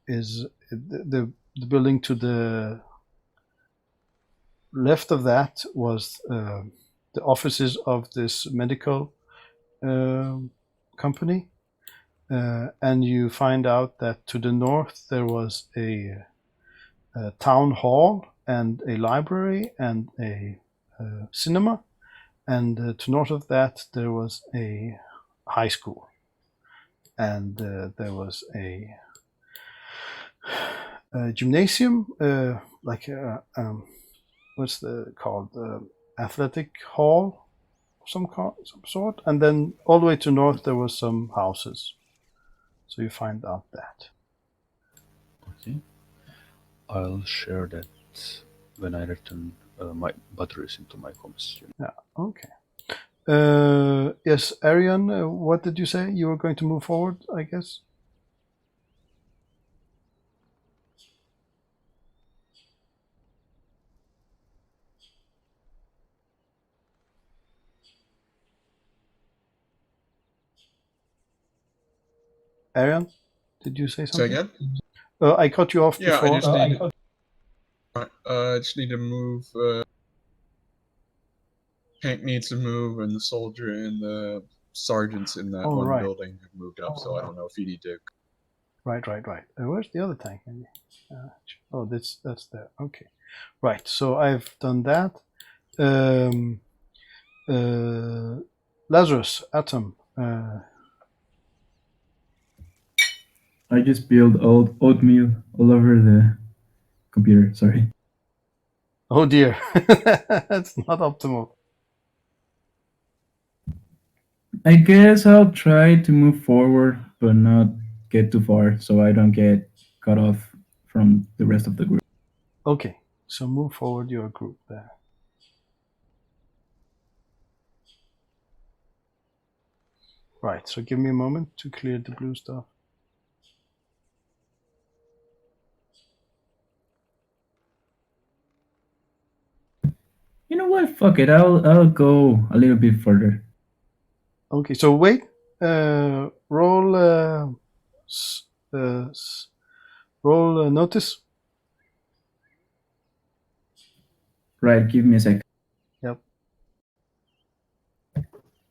is the building to the left of that was the offices of this medical company, and you find out that to the north there was a town hall and a library and a cinema, and to north of that there was a high school, and there was a gymnasium, like what's the called athletic hall of some sort, and then all the way to north there was some houses. So you find out that. Okay. I'll share that when I return my batteries into my comms unit. Yeah. Okay. Yes, Arian, what did you say? You were going to move forward, I guess. Arian, did you say Say something? again? I cut you off Yeah, before. I just need to move. Hank needs to move, and the soldier and the sergeants in that Oh, one right. building have moved up. So I don't know if you need to. Right. Where's the other tank? Oh, that's there. Okay. Right. So I've done that. Lazarus, Atom. I just spilled oatmeal all over the computer. Sorry. Oh dear, that's not optimal. I guess I'll try to move forward, but not get too far, so I don't get cut off from the rest of the group. Okay, so move forward your group there. Right, so give me a moment to clear the blue stuff. You know what? Fuck it. I'll go a little bit further. Okay, so wait. Roll. Roll notice. Right. Give me a sec. Yep.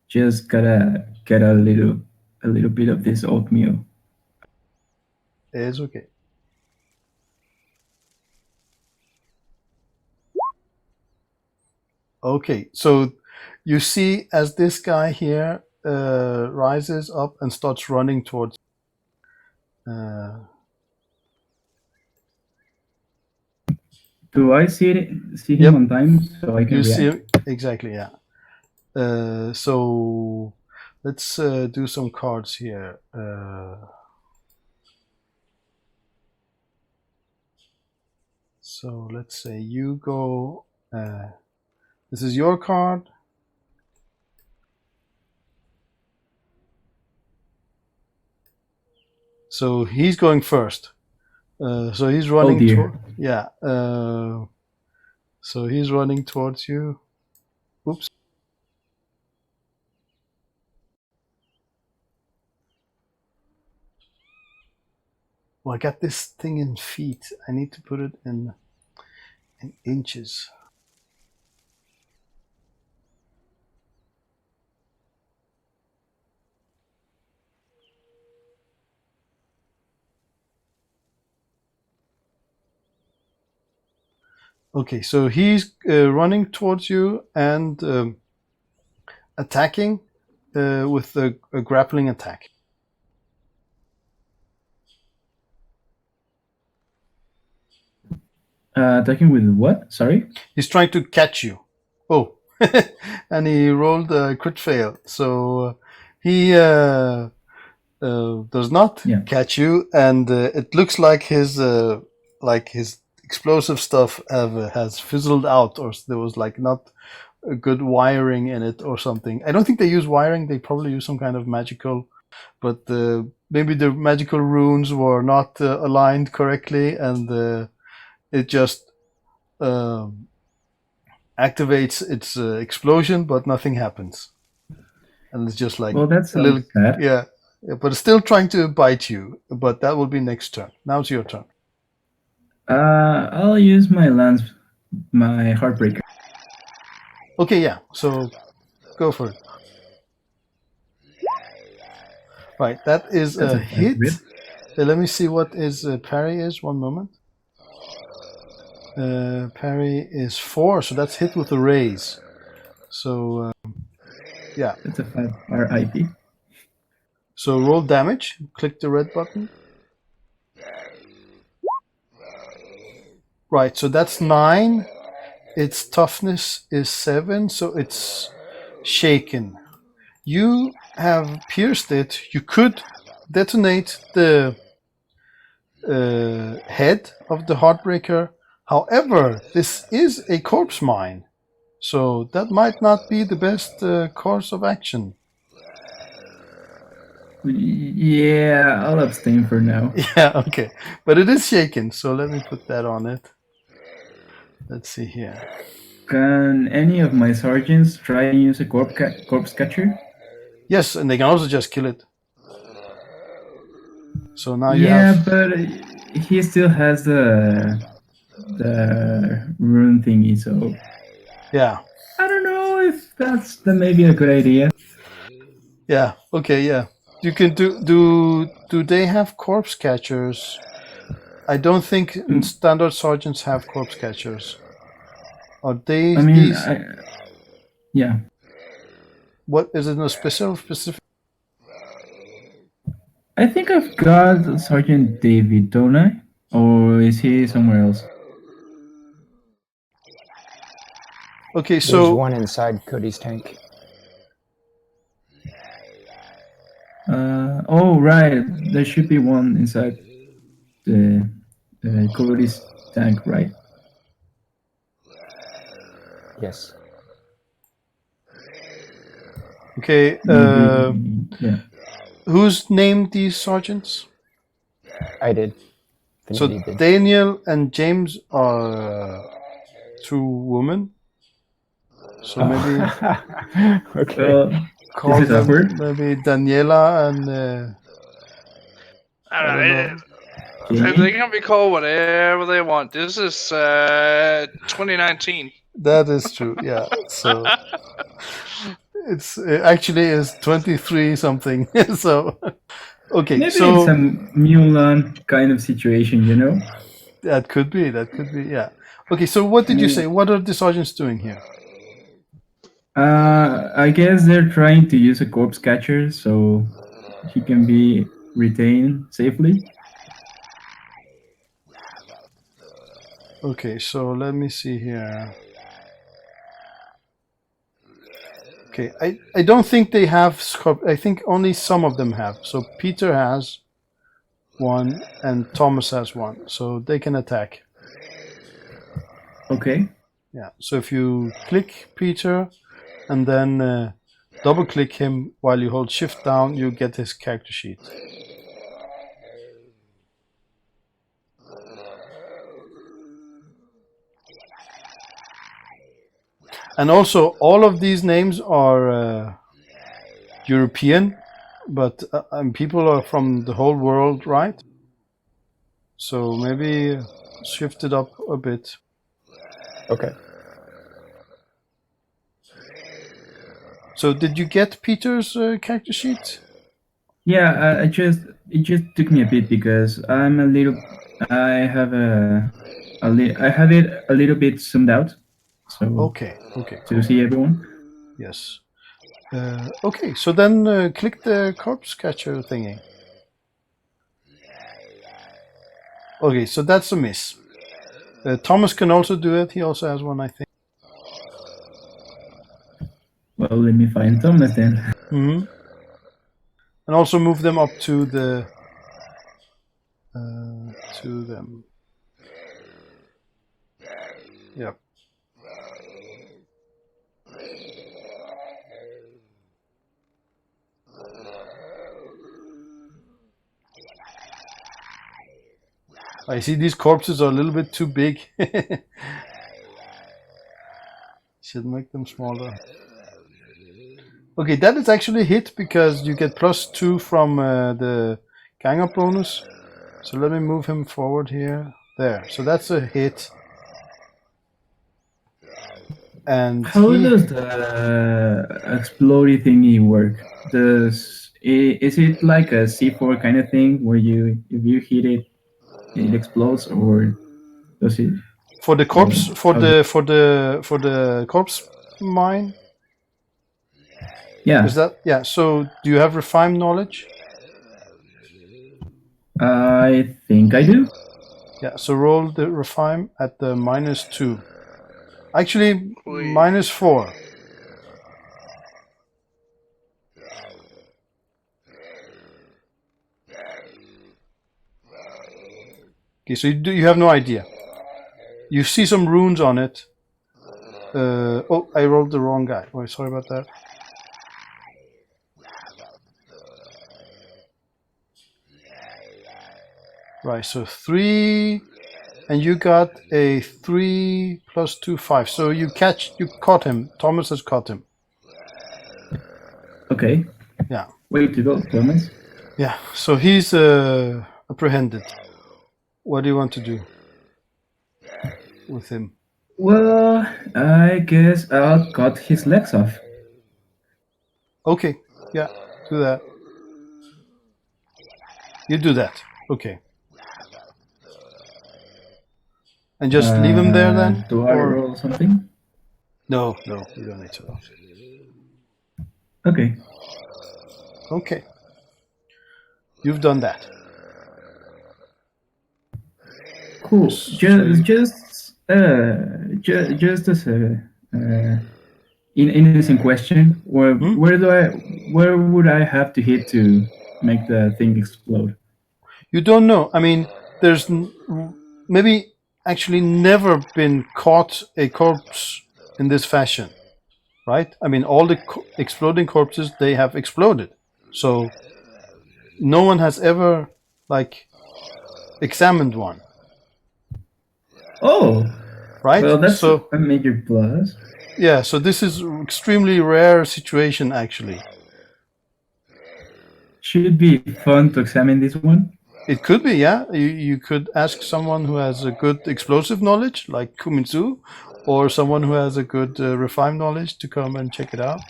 Just gotta get a little bit of this oatmeal. It's okay. Okay, so you see as this guy here rises up and starts running towards. Do I see him Yep. on time so I can You react? see him exactly, yeah. So let's do some cards here. So let's say you go. This is your card. So he's going first. So he's running. Oh dear. Yeah. So he's running towards you. Oops. Well, I got this thing in feet. I need to put it in inches. Okay, so he's running towards you and attacking with a grappling attack. Attacking with what? Sorry? He's trying to catch you. Oh, and he rolled a crit fail. So he does not catch you, and it looks like his explosive stuff has fizzled out, or there was like not a good wiring in it or something. I don't think they use wiring. They probably use some kind of magical, but maybe the magical runes were not aligned correctly, and it just activates its explosion, but nothing happens. And it's just like that's a little sad. Yeah, but it's still trying to bite you. But that will be next turn. Now it's your turn. I'll use my my Heartbreaker. Okay, yeah. So go for it. Right, that is That's a a hit. hit. Let me see what is parry is. 1 moment. Parry is 4, so that's hit with a raise. So yeah. That's a 5 RIP. So roll damage. Click the red button. Right, so that's 9. Its toughness is 7, so it's shaken. You have pierced it. You could detonate the head of the Heartbreaker. However, this is a corpse mine, so that might not be the best course of action. Yeah, I'll abstain for now. Yeah, okay. But it is shaken, so let me put that on it. Let's see here. Can any of my sergeants try and use a corpse catcher? Yes, and they can also just kill it. So now you have... Yeah, but he still has the rune thingy, so... Yeah. I don't know if that's maybe a good idea. Yeah, okay, yeah. You can do they have corpse catchers? I don't think standard sergeants have corpse catchers. Are they? I mean, yeah. What is it? A specific? I think I've got Sergeant David, don't I? Or is he somewhere else? Okay, so there's one inside Cody's tank. Oh right, there should be one inside the Cody's tank, right? Yes. Okay. Yeah. Who's named these sergeants? I did. So did. Daniel and James are 2 women. So maybe okay. Call this is them awkward. maybe Daniela and I don't know. They can be called whatever they want. This is 2019. That is true. Yeah. So it actually is 23 something. So okay. Maybe so it's a Mulan kind of situation, you know? that could be. Yeah. Okay. So what did you say? What are the sergeants doing here? I guess they're trying to use a corpse catcher so he can be retained safely. Okay, so let me see here. Okay, I don't think they have scope. I think only some of them have. So Peter has 1 and Thomas has 1. So they can attack. Okay. Yeah, so if you click Peter and then double click him while you hold shift down, you get his character sheet. And also, all of these names are European, but people are from the whole world, right? So maybe shift it up a bit. Okay. So did you get Peter's character sheet? Yeah, it just took me a bit because I have I have it a little bit zoomed out, so Okay, to see everyone. yes. Okay, so then click the corpse catcher thingy. Okay, so that's a miss. Thomas can also do it. He also has one, I think. Well, let me find Thomas then. Mm-hmm. And also move them up to the to them. Yep. I see these corpses are a little bit too big. Should make them smaller. Okay, that is actually a hit because you get +2 from the gang up bonus. So let me move him forward here. There. So that's a hit. And How does the explodey thingy work? Is it like a C4 kind of thing where if you hit it, it explodes, or does it? For the corpse, for the corpse mine. Yeah. Is that So do you have Rephaim knowledge? I think I do. Yeah. So roll the Rephaim at the -2. Actually, -4. Okay, so you have no idea. You see some runes on it. Oh, I rolled the wrong guy. Oh, sorry about that. Right, so 3, and you got a 3 + 2, 5. So you caught him. Thomas has caught him. Okay. Yeah. Way to go, Thomas. Yeah, so he's apprehended. What do you want to do with him? Well, I guess I'll cut his legs off. Okay, yeah, do that. You do that. Okay. And just leave him there then? Do I roll something? No, you don't need to roll. Okay. Okay. You've done that. Cool. Just as a innocent question, where would I have to hit to make the thing explode? You don't know. I mean, there's maybe actually never been caught a corpse in this fashion, right? I mean, all the exploding corpses, they have exploded. So no one has ever examined one. Oh, right. Well, that's a major plus. Yeah. So this is extremely rare situation, actually. Should it be fun to examine this one? It could be, yeah. You could ask someone who has a good explosive knowledge, like Kumitsu, or someone who has a good Rephaim knowledge to come and check it out.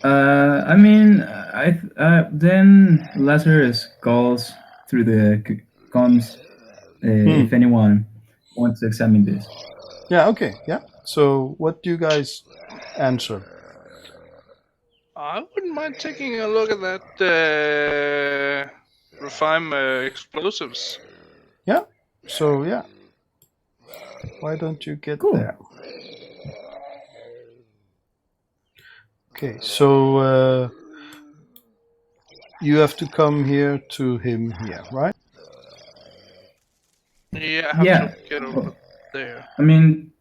I mean, then Lazarus calls through the comms if anyone wants to examine this. Yeah, okay, yeah. So what do you guys answer? I wouldn't mind taking a look at that Rephaim explosives. Yeah, so yeah. Why don't you get there? Okay, so you have to come here to him here, right? Yeah, I have to get over there. I mean,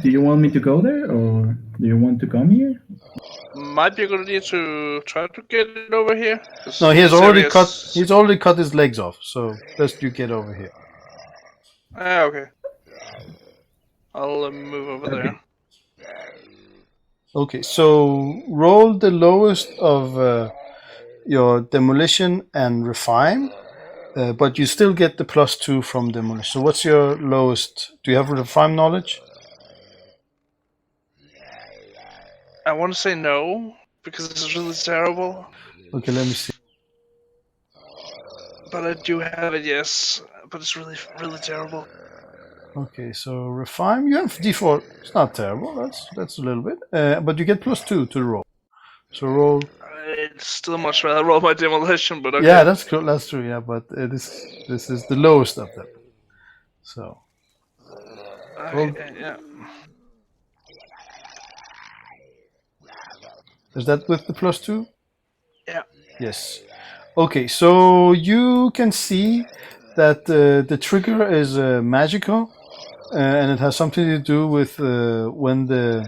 do you want me to go there, or do you want to come here? Might be a good idea to try to get it over here. No, he's already cut. He's already cut his legs off. So best you get over here. Okay. I'll move over there. Okay, so roll the lowest of your demolition and refine, but you still get the +2 from demolition. So what's your lowest? Do you have refine knowledge? I want to say no, because this is really terrible. Okay, let me see. But I do have it, yes. But it's really, really terrible. Okay, so refine, you have D4. It's not terrible. That's a little bit, but you get +2 to the roll. So roll. It's still much rather roll my demolition, but okay. Yeah, that's cool. That's true. Yeah, but this is the lowest of them. So. Okay, yeah. Is that with the +2? Yeah. Yes. Okay, so you can see that the trigger is magical, and it has something to do with when the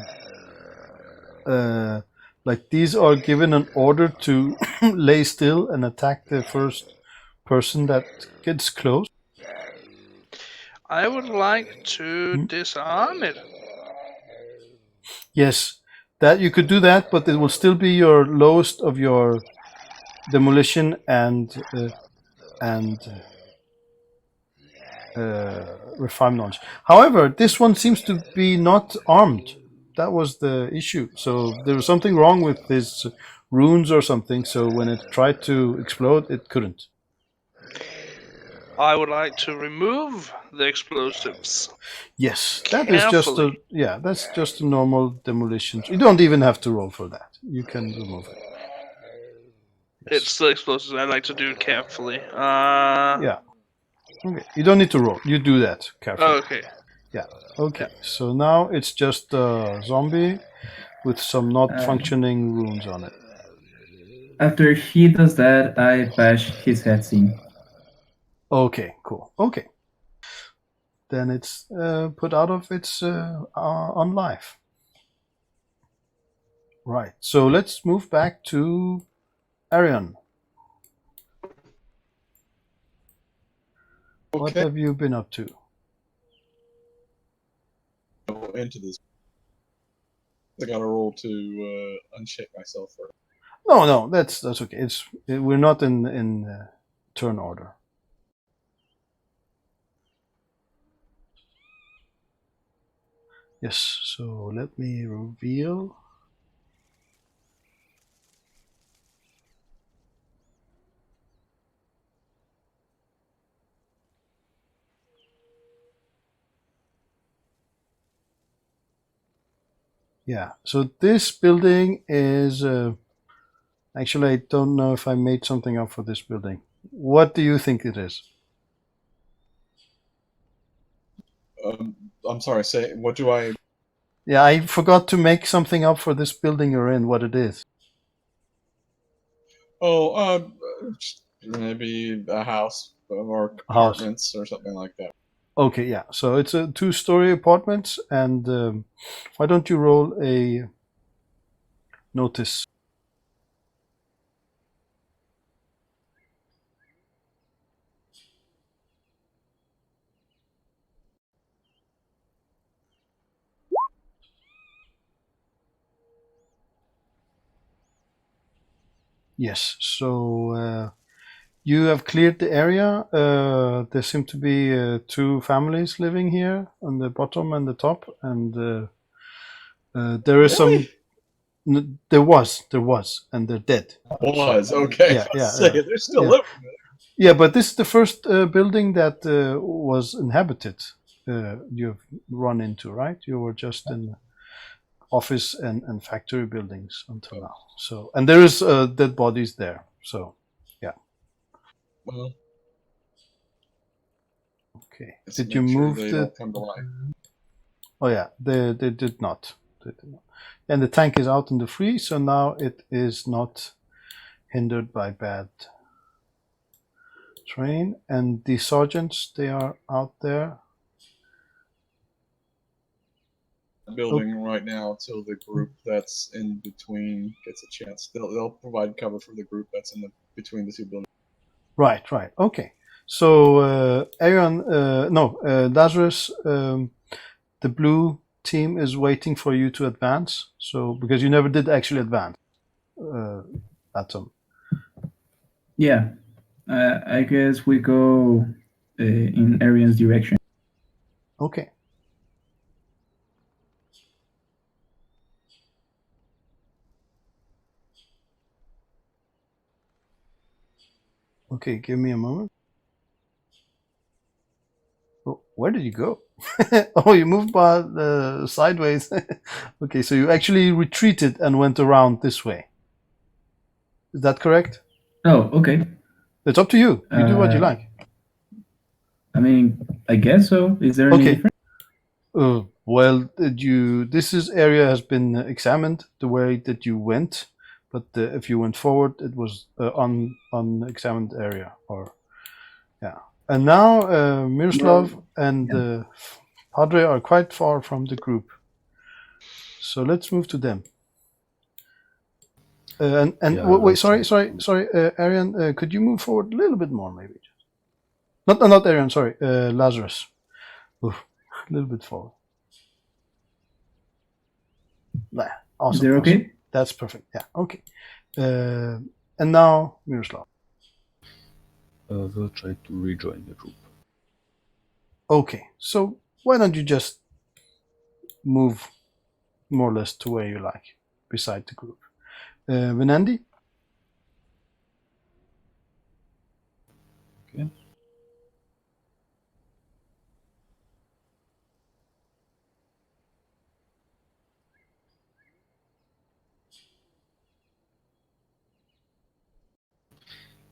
like these are given an order to lay still and attack the first person that gets close. I would like to disarm it. Yes, that you could do that, but it will still be your lowest of your demolition and refine knowledge. However, this one seems to be not armed. That was the issue. So there was something wrong with his runes or something. So when it tried to explode, it couldn't. I would like to remove the explosives. Yes, that is just a Carefully. that's just a normal demolition. You don't even have to roll for that. You can remove it. It's the explosives. I like to do it carefully. Yeah. Okay. You don't need to roll. You do that carefully. Okay. Yeah. Okay. So now it's just a zombie with some not functioning runes on it. After he does that, I bash his head in. Okay. Cool. Okay. Then it's put out of its on life. Right. So let's move back to Arion. What Okay. have you been up to? Go into this. I got to roll to unshake myself first. No, that's okay. We're not in turn order. Yes. So let me reveal. Yeah, so this building is actually, I don't know if I made something up for this building. What do you think it is? I'm sorry, say, what do I... Yeah, I forgot to make something up for this building you're in, what it is. Oh, maybe a house or apartments or something like that. Okay, yeah, so it's a 2-story apartment, and why don't you roll a notice? Yes, so you have cleared the area. There seem to be 2 families living here on the bottom and the top, and there is Really? there was, and they're dead. Was, okay. Yeah, They're still yeah. living. Yeah, but this is the first building that was inhabited. You've run into, right? You were just in office and factory buildings until now. So, and there is dead bodies there. So, yeah. Well, Okay. let's Did you make sure move they the? don't come to life. Oh yeah, they did not. They did not. And the tank is out in the free, so now it is not hindered by bad terrain. And the sergeants, they are out there. Building right now until the group that's in between gets a chance. They'll provide cover for the group that's in between the 2 buildings. Right. Okay. So, Aaron, no, Lazarus, the blue team is waiting for you to advance. So because you never did actually advance, Atom. Yeah, I guess we go in Arian's direction. Okay. Okay, give me a moment. Oh, where did you go? Oh, you moved by sideways. Okay, so you actually retreated and went around this way. Is that correct? Oh, okay. It's up to you. You do what you like. I mean, I guess so. Is there any Okay. difference? Well, this area has been examined the way that you went, but if you went forward, it was unexamined area. Or yeah. And now Miroslav and Padre are quite far from the group, so let's move to them. Wait, sorry, Arian, could you move forward a little bit more, maybe? Not Arian, sorry, Lazarus. Oof, a little bit forward. Awesome. Is there okay? Awesome. That's perfect. Yeah. Okay. And now Miroslav. We'll try to rejoin the group. Okay. So why don't you just move more or less to where you like, beside the group. Venandi? Okay.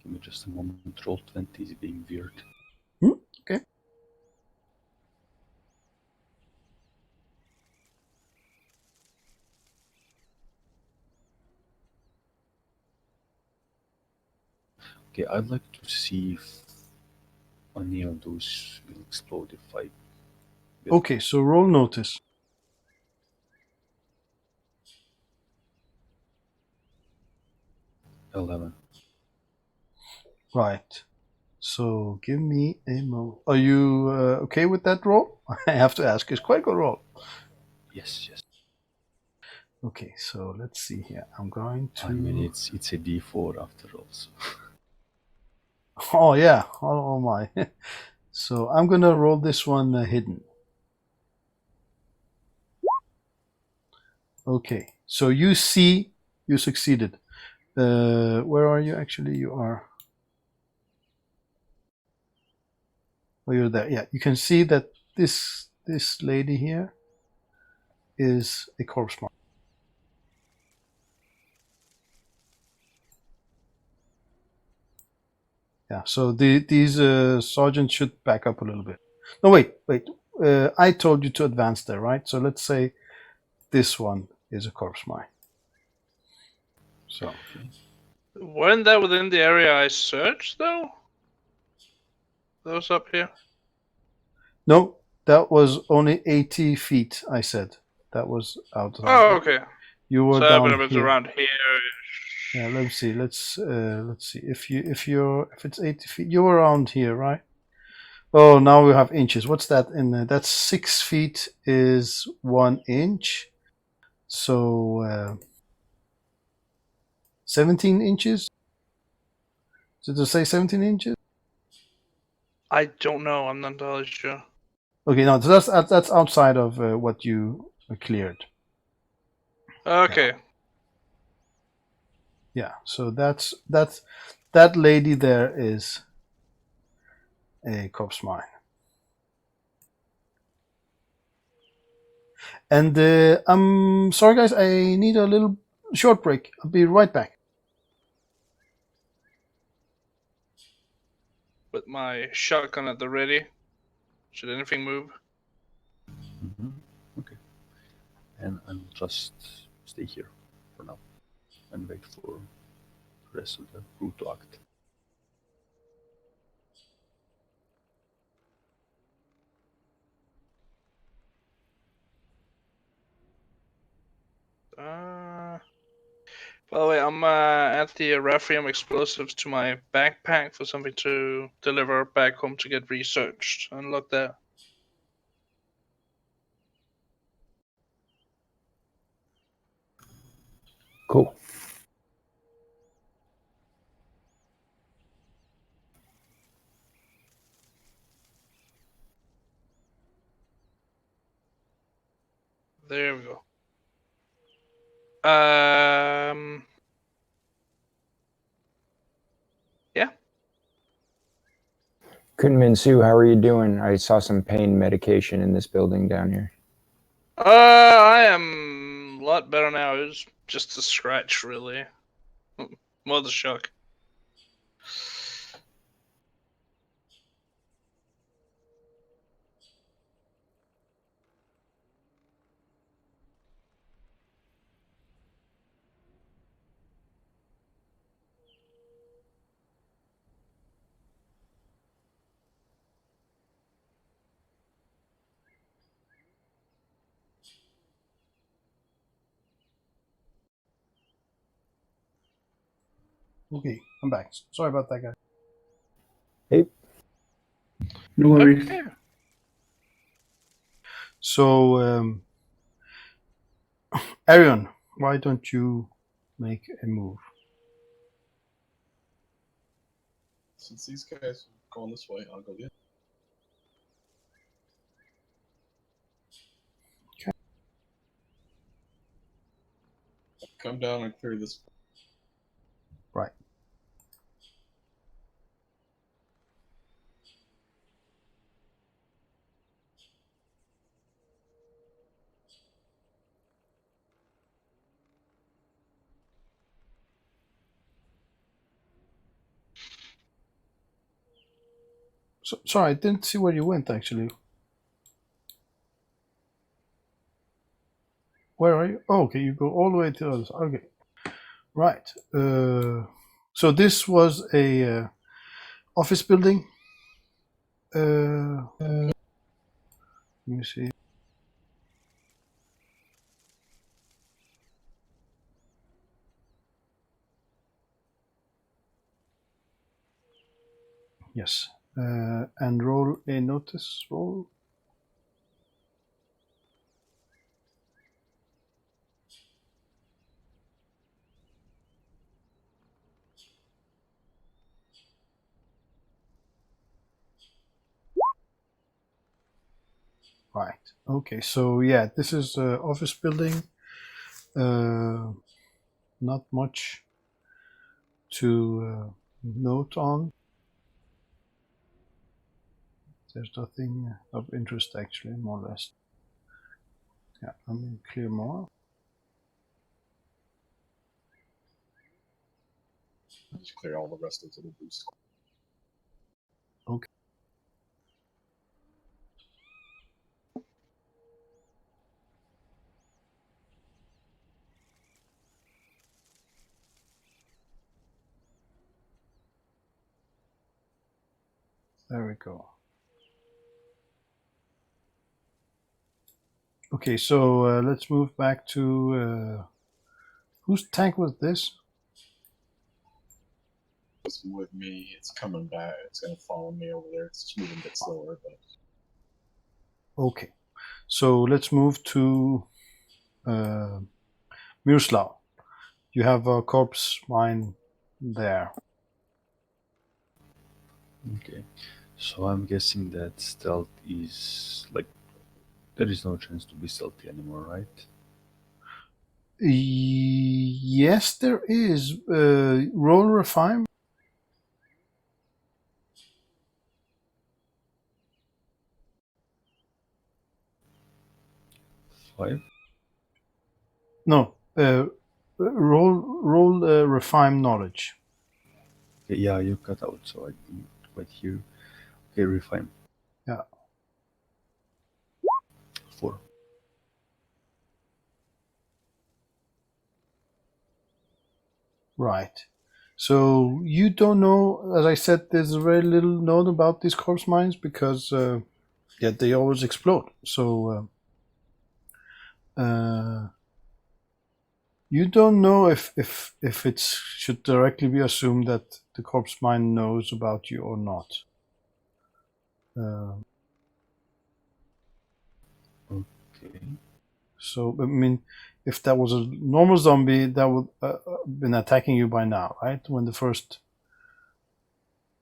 Give me just a moment. Roll 20 is being weird. Okay. Okay, I'd like to see if any of those will explode if I... Okay, so roll notice. $11. Right. So give me a moment. Are you okay with that roll? I have to ask. It's quite a good roll. Yes, yes. Okay, so let's see here. I'm going to... I mean, it's a D4 after all. So. Oh, yeah. Oh my. So I'm going to roll this one hidden. Okay, so you see you succeeded. Where are you actually? You are... Oh, you're there. Yeah, you can see that this lady here is a corpse mark. Yeah, so these sergeants should back up a little bit. No, wait. I told you to advance there, right? So let's say this one is a corpse mine. So Weren't that within the area I searched, though? Those up here? no, that was only 80 feet. I said that was out. Oh, okay. You were so down but it was here. around here. Yeah, let's see. Let's see. If it's 80 feet, you're around here, right? Oh, now we have inches. What's that in there? That's 6 feet is 1 inch. So 17 inches. Did it say 17 inches? I don't know. I'm not entirely sure. Okay, no, so that's outside of what you cleared. Okay. Yeah, so that lady there is a corpse mine. And I'm sorry, guys, I need a little short break. I'll be right back. With my shotgun at the ready. Should anything move? Mm-hmm. Okay. And I'll just stay here for now and wait for the rest of the crew to act. By the way, I'm at the Rephaim explosives to my backpack for something to deliver back home to get researched. Unlock that. Cool. There we go. Yeah. Kunmin Su, how are you doing? I saw some pain medication in this building down here. I am a lot better now. It was just a scratch, really. More the shock. Okay, I'm back. Sorry about that, guy. Hey. No worries. Okay. So, Arion, why don't you make a move? Since these guys are going this way, I'll go the other. Okay. Come down and clear this. Right. So, sorry, I didn't see where you went, actually. Where are you? Oh, okay, you go all the way to the other side. Okay. Right. So this was a office building. Let me see. Yes. And roll a notice roll. Right. Okay. So yeah, this is an office building. Not much to note on. There's nothing of interest, actually, more or less. Yeah, let me clear more. Just clear all the rest of the boost. Okay. There we go. Okay, so let's move back to whose tank was this? It's with me. It's coming back. It's going to follow me over there. It's just moving a bit slower, but Okay, so let's move to Miroslav. You have a corpse mine there. Okay. So I'm guessing that stealth is like there is no chance to be stealthy anymore, right? Yes, there is. Roll Rephaim. 5. No, roll Rephaim knowledge. Okay, yeah, you cut out, so I didn't quite hear. Okay, refine. Yeah. 4. Right. So you don't know, as I said, there's very little known about these corpse mines because yeah, they always explode. So you don't know if it should directly be assumed that the corpse mine knows about you or not. Okay. So I mean, if that was a normal zombie, that would been attacking you by now, right? When the first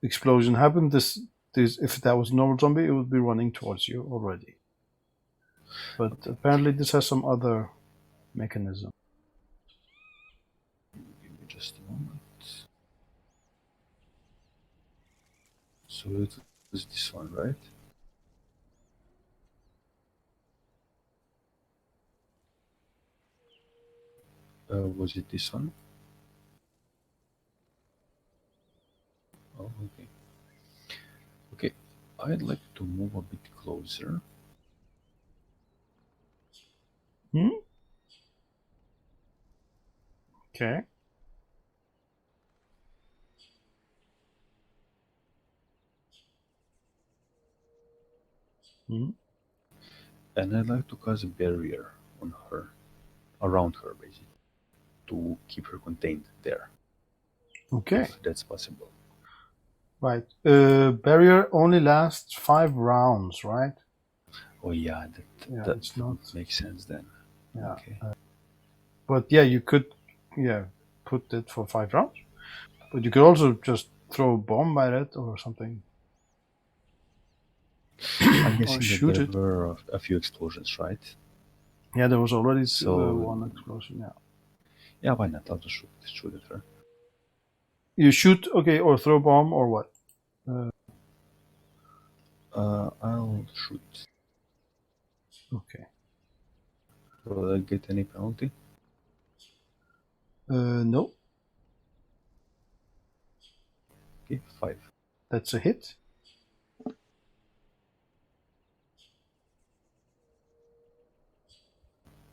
explosion happened, this if that was a normal zombie, it would be running towards you already. But apparently, this has some other mechanism. Give me just a moment. So it was this one, right? Was it this one? Oh, okay. Okay, I'd like to move a bit closer. Okay. And I'd like to cast a barrier on her, around her, basically, to keep her contained there. Okay. If that's possible. Right. Barrier only lasts 5 rounds, right? Oh yeah, that it's not. makes sense then. Yeah. Okay. But yeah, you could, put it for 5 rounds. But you could also just throw a bomb at it or something. I'm guessing shoot that it. there were a few explosions, right? Yeah, there was already So- one explosion. Yeah. Yeah, why not? I'll just shoot at her. You shoot, okay, or throw a bomb or what? I'll shoot. Okay. Will I get any penalty? No, Okay, 5. that's a hit.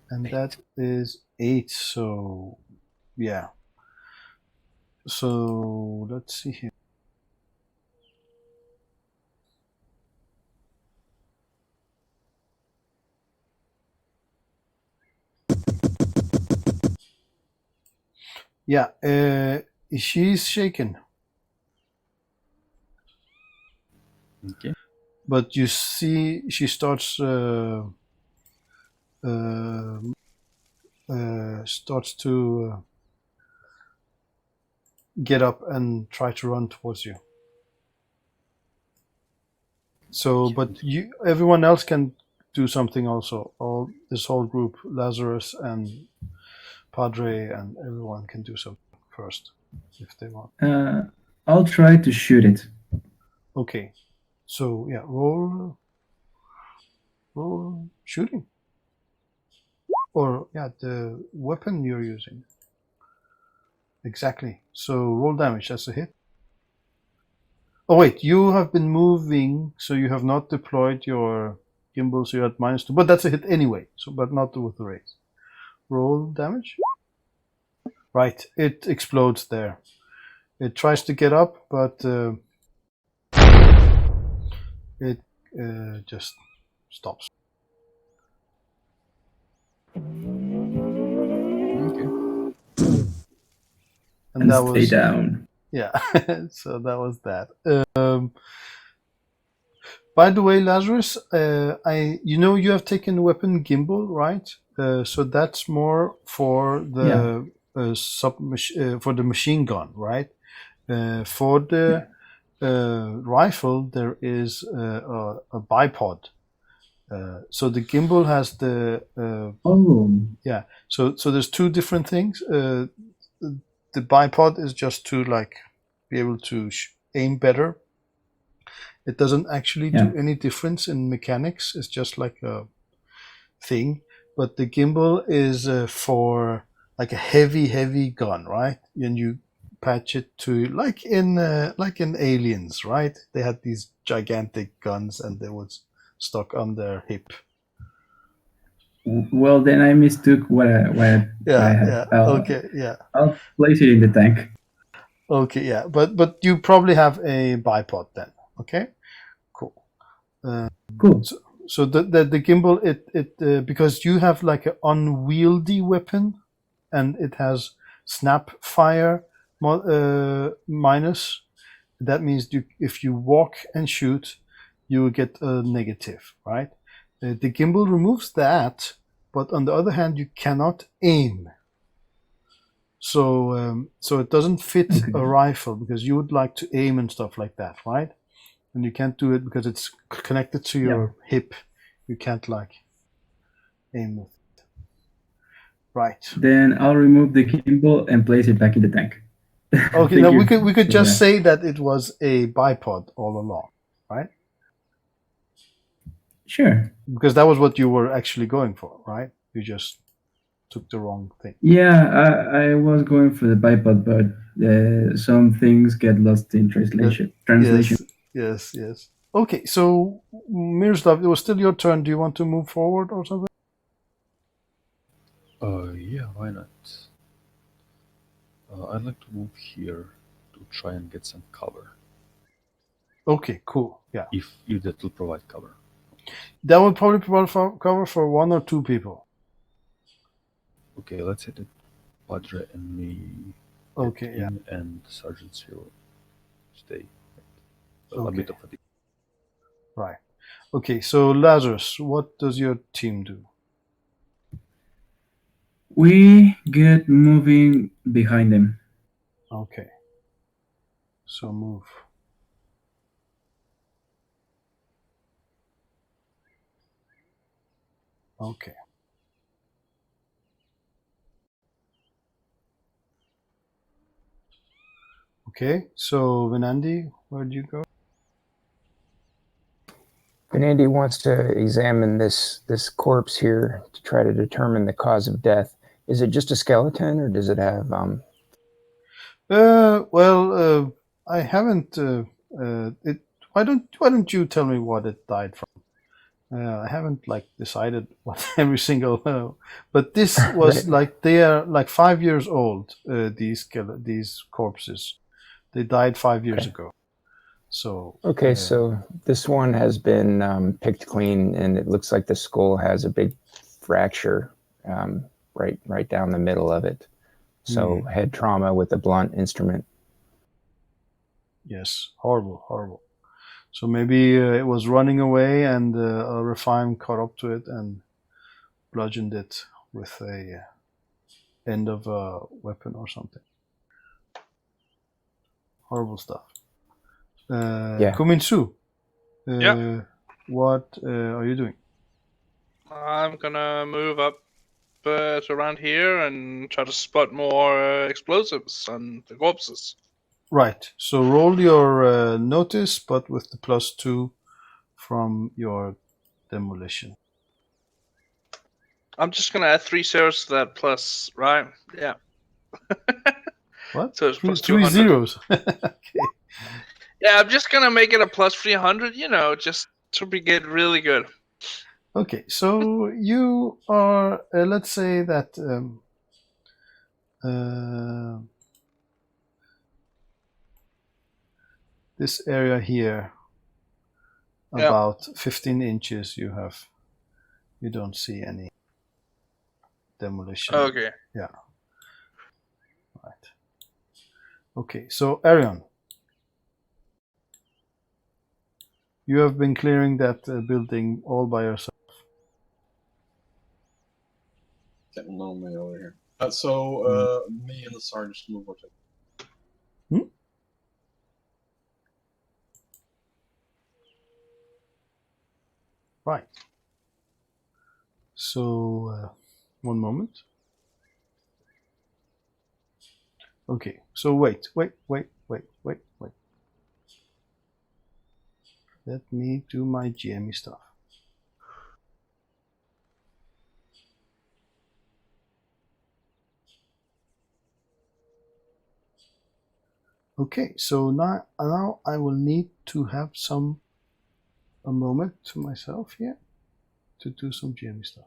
And 8. that is 8, so yeah. So let's see here. Yeah, she's shaken, Okay. but you see she starts to get up and try to run towards you. So, but everyone else can do something also. This whole group, Lazarus and Padre and everyone can do something first if they want. I'll try to shoot it. Okay, so yeah, roll shooting, or the weapon you're using. Exactly. So roll damage. That's a hit. Oh wait, you have been moving, so you have not deployed your gimbal, so you're at -2. But that's a hit anyway. So, but not with the raise. Roll damage. Right, it explodes there. It tries to get up, but it just stops. Okay. And And that stay was down. yeah. So that was that. By the way, Lazarus, you have taken weapon gimbal, right? So that's more for the for the machine gun, right? For the rifle, there is a bipod. So the gimbal has the So there's two different things. The bipod is just to be able to aim better. It doesn't actually do any difference in mechanics. It's just like a thing. But the gimbal is for like a heavy gun, right? And you patch it to like in Aliens, right? They had these gigantic guns and they was stuck on their hip. Well, then I mistook what I had. Okay, yeah. I'll place it in the tank. Okay, yeah, but you probably have a bipod then. Okay, cool. Cool. So the gimbal it because you have like an unwieldy weapon, and it has snap fire minus. That means if you walk and shoot, you will get a negative, right? The gimbal removes that, but on the other hand, you cannot aim. So so it doesn't fit Okay. a rifle because you would like to aim and stuff like that, right? And you can't do it because it's connected to your hip. You can't like aim with it. Right. Then I'll remove the gimbal and place it back in the tank. Okay. Thank Now you we could for just that. say that it was a bipod all along, right? Sure. Because that was what you were actually going for, right? You just took the wrong thing. Yeah, I was going for the bipod, but some things get lost in translation. Yes. Okay, so Miroslav, it was still your turn. Do you want to move forward or something? Yeah, why not? I'd like to move here to try and get some cover. Okay, cool. Yeah. If that will provide cover. That would probably provide cover for 1 or 2 people. Okay, let's hit it. Padre and me Okay, get in, and Sergeant Zero stay. A Okay. bit of a Right. Okay, so Lazarus, what does your team do? We get moving behind them. Okay. So move. Okay. Okay, so Venandi, where'd you go? Venandi wants to examine this corpse here to try to determine the cause of death. Is it just a skeleton, or does it have Well, I haven't. Why don't you tell me what it died from? I haven't like decided what every single. But this was Right. like they are like 5 years old. These corpses, they died 5 years Okay. ago. So Okay, so this one has been picked clean, and it looks like the skull has a big fracture right down the middle of it. So head trauma with a blunt instrument. yes, horrible. So maybe it was running away, and a Rephaim caught up to it and bludgeoned it with a end of a weapon or something. Horrible stuff. Yeah. Kuminsu, Yeah. what are you doing? I'm gonna move up to around here and try to spot more explosives on the corpses. Right. So roll your notice, but with the +2 from your demolition. I'm just gonna add 3 zeros to that plus, right? Yeah. What? So it's Three, plus 3 200. zeros. Okay. Yeah, I'm just gonna make it a plus 300. Just to be get really good. Okay. So you are. Let's say that. This area here, Yeah. about 15 inches, you don't see any demolition. Okay. Yeah. Right. Okay, so Arion, you have been clearing that building all by yourself. Getting lonely over here. Me and the sergeant move over to. Right. So, one moment. Okay, so wait. Let me do my GME stuff. Okay, so now I will need to have a moment to myself here to do some GME stuff.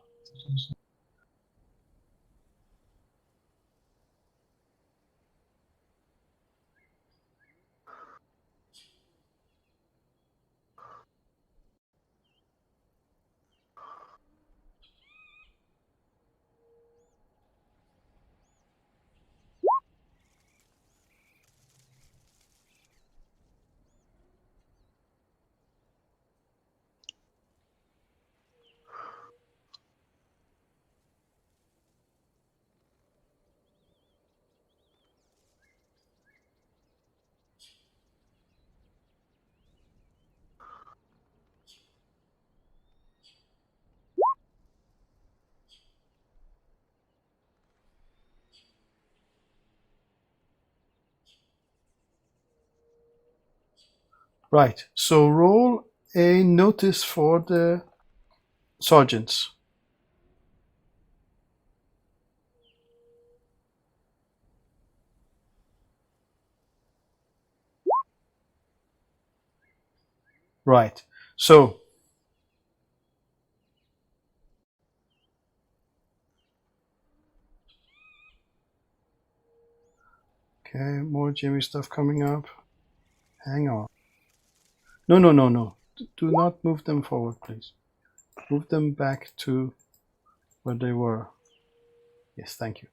Right. So roll a notice for the sergeants. Right. So okay, more Jimmy stuff coming up. Hang on. No. Do not move them forward, please. Move them back to where they were. Yes, thank you.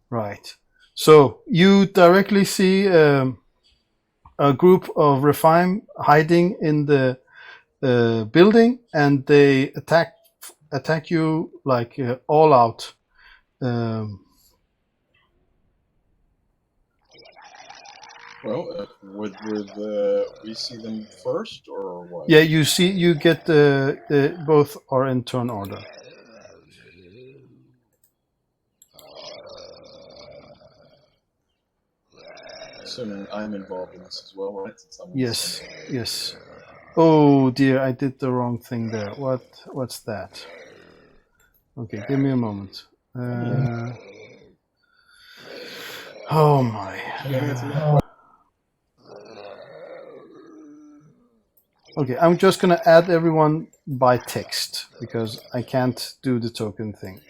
Right. So you directly see a group of Rephaim hiding in the building, and they attack you like all out. Well, would we see them first or what? Yeah, you get both are in turn order. Assuming I'm involved in this as well, right? Since I'm Yes. Oh dear, I did the wrong thing there. What's that? Okay, give me a moment. Oh my. Okay, I'm just gonna add everyone by text because I can't do the token thing.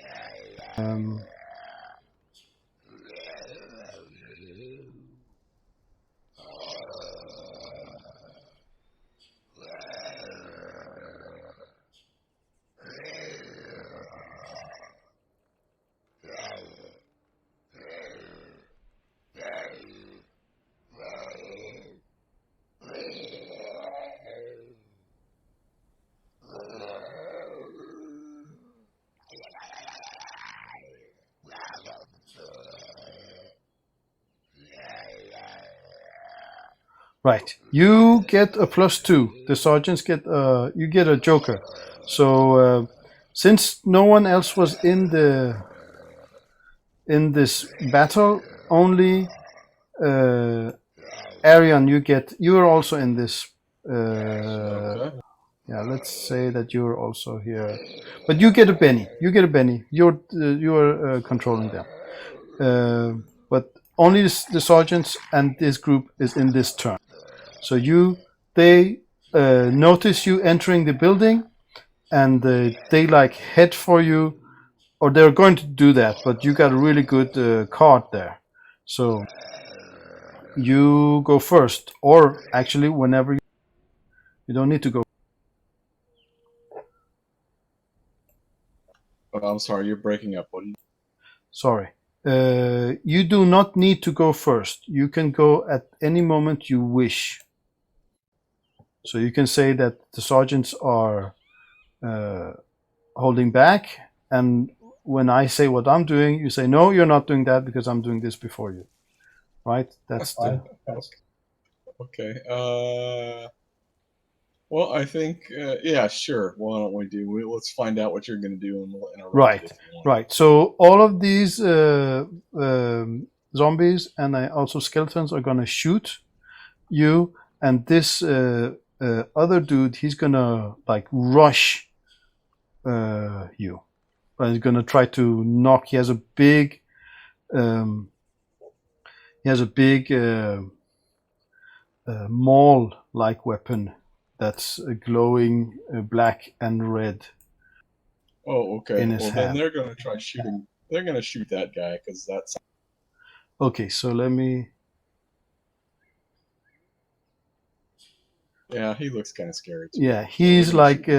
Right, you get a +2. The sergeants get you get a joker. So since no one else was in this battle, only Arion, you're also in this. Okay. Yeah, let's say that you're also here, but you get a Benny. You're controlling them, but only the sergeants and this group is in this turn. So they notice you entering the building, and they like head for you, or they're going to do that. But you got a really good card there, so you go first, or actually whenever you don't need to go. Oh, I'm sorry, you're breaking up. What do you? Sorry. You do not need to go first. You can go at any moment you wish. So you can say that the sergeants are holding back, and when I say what I'm doing, you say, no, you're not doing that because I'm doing this before you. Right? That's the... Okay. Well, I think, yeah, sure. Why don't we let's find out what you're going to do and we'll interrupt Right, it if you want. right. So all of these zombies and also skeletons are going to shoot you, and this other dude, he's going to like rush you. He's going to try to knock. He has a big maul-like weapon that's glowing black and red. Oh, okay. In his Well, hand. then they're going to try shooting. They're going to shoot that guy because that's. Okay, so let me... Yeah, he looks kind of scary too. Yeah, he's like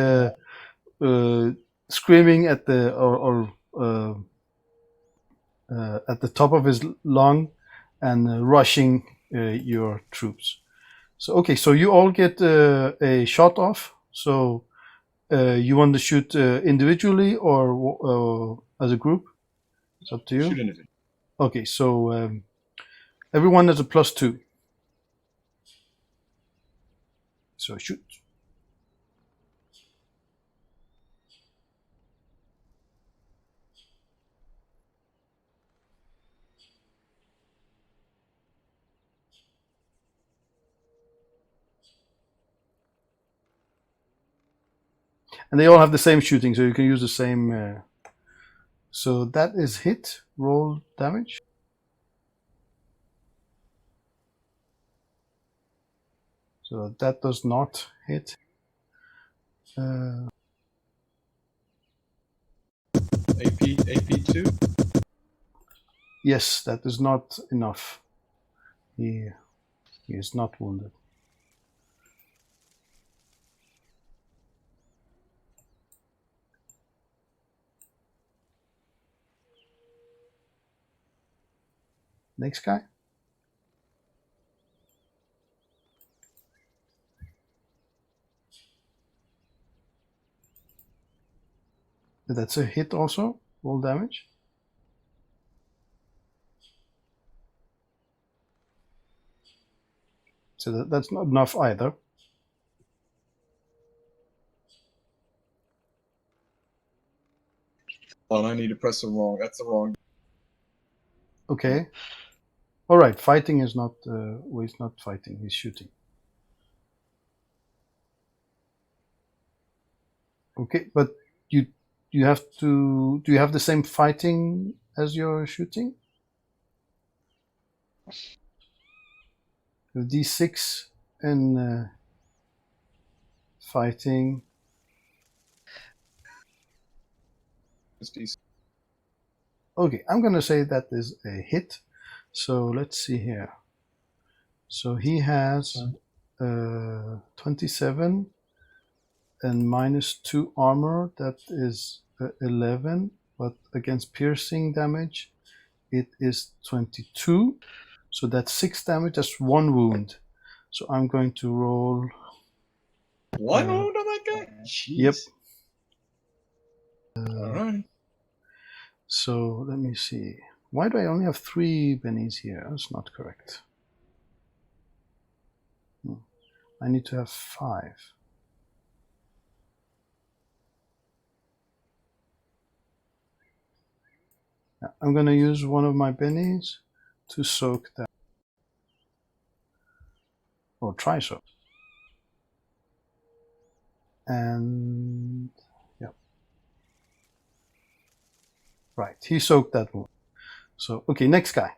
screaming at the at the top of his lung and rushing your troops. So okay, so you all get a shot off. So you want to shoot individually or as a group? It's up to you. Shoot individually. Okay, so everyone has a +2. So shoot. And they all have the same shooting, so you can use the same. So that is hit. Roll damage. So that does not hit. AP2? Yes, that is not enough. He is not wounded. Next guy. That's a hit also. Roll damage. So that's not enough either. Oh, I need to press the wrong. That's the wrong. Okay. All right. Fighting is not. Well, he's not fighting. He's shooting. Okay, but you have to. Do you have the same fighting as your shooting? D6 and fighting. It's decent. Okay, I'm gonna say that is a hit. So let's see here. So he has 27 and -2 armor. That is 11, but against piercing damage, it is 22. So that's 6 damage. That's 1 wound. So I'm going to roll. 1 wound on that guy? Jeez. Yep. Alright. So let me see. Why do I only have 3 bennies here? That's not correct. I need to have 5. Now, I'm going to use one of my bennies to soak that. Or try so. And yeah. Right, he soaked that wound. So, okay, next guy.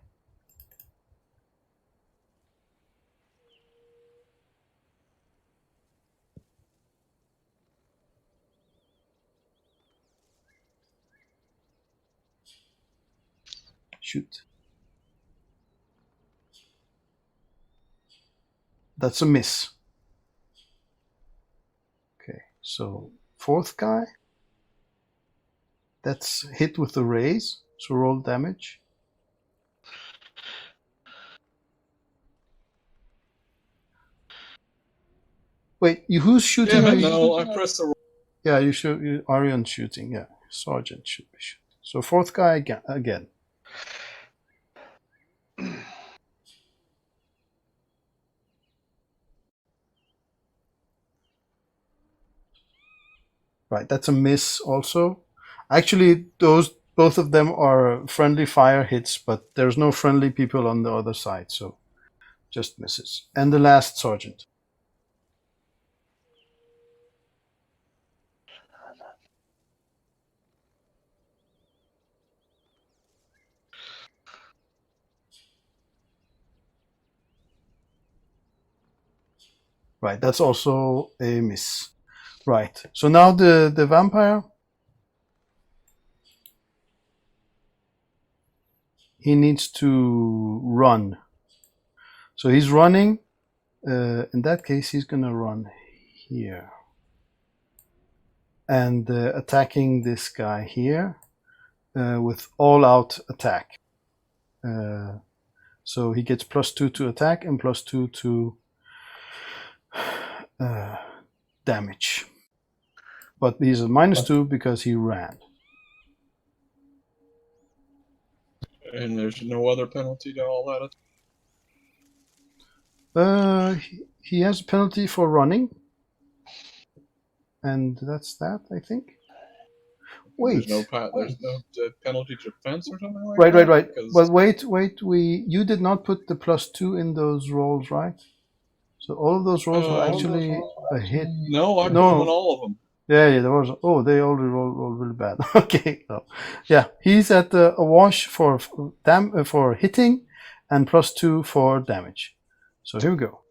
Shoot. That's a miss. Okay, so 4th guy. That's hit with the raise, so roll damage. Wait, who's shooting? Damn it, no, I pressed the wrong. Yeah, you should. Arion's shooting. Yeah, Sergeant should be shooting. So 4th guy again. Right, that's a miss also. Actually, both of them are friendly fire hits, but there's no friendly people on the other side, so just misses. And the last sergeant. Right, that's also a miss. Right, so now the vampire. He needs to run. So he's running. In that case, he's going to run here. And attacking this guy here with all-out attack. So he gets +2 to attack and +2 to damage. But he's a -2 because he ran. And there's no other penalty to all that? He has a penalty for running. And that's that, I think. Wait. There's no penalty to defense or something like right, that? Right. Because... But wait. You did not put the +2 in those rolls, right? So all of those rolls were actually a hit. No, I put them in all of them. Yeah, there was. Oh, they already rolled really bad. Okay, so, yeah, he's at a wash for for hitting, and +2 for damage. So here we go.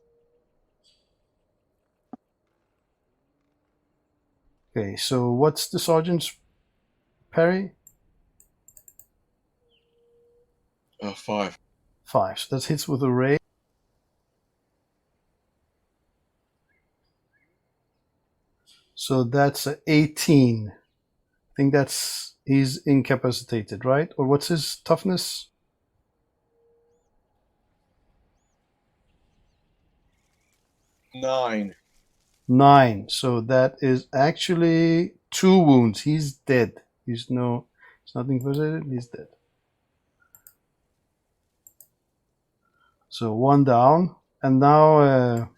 Okay, so what's the sergeant's parry? 5. 5. So that hits with a ray. So that's a 18. I think he's incapacitated, right? Or what's his toughness? 9. 9. So that is actually 2 wounds. He's dead. He's not incapacitated. He's dead. So 1 down, and now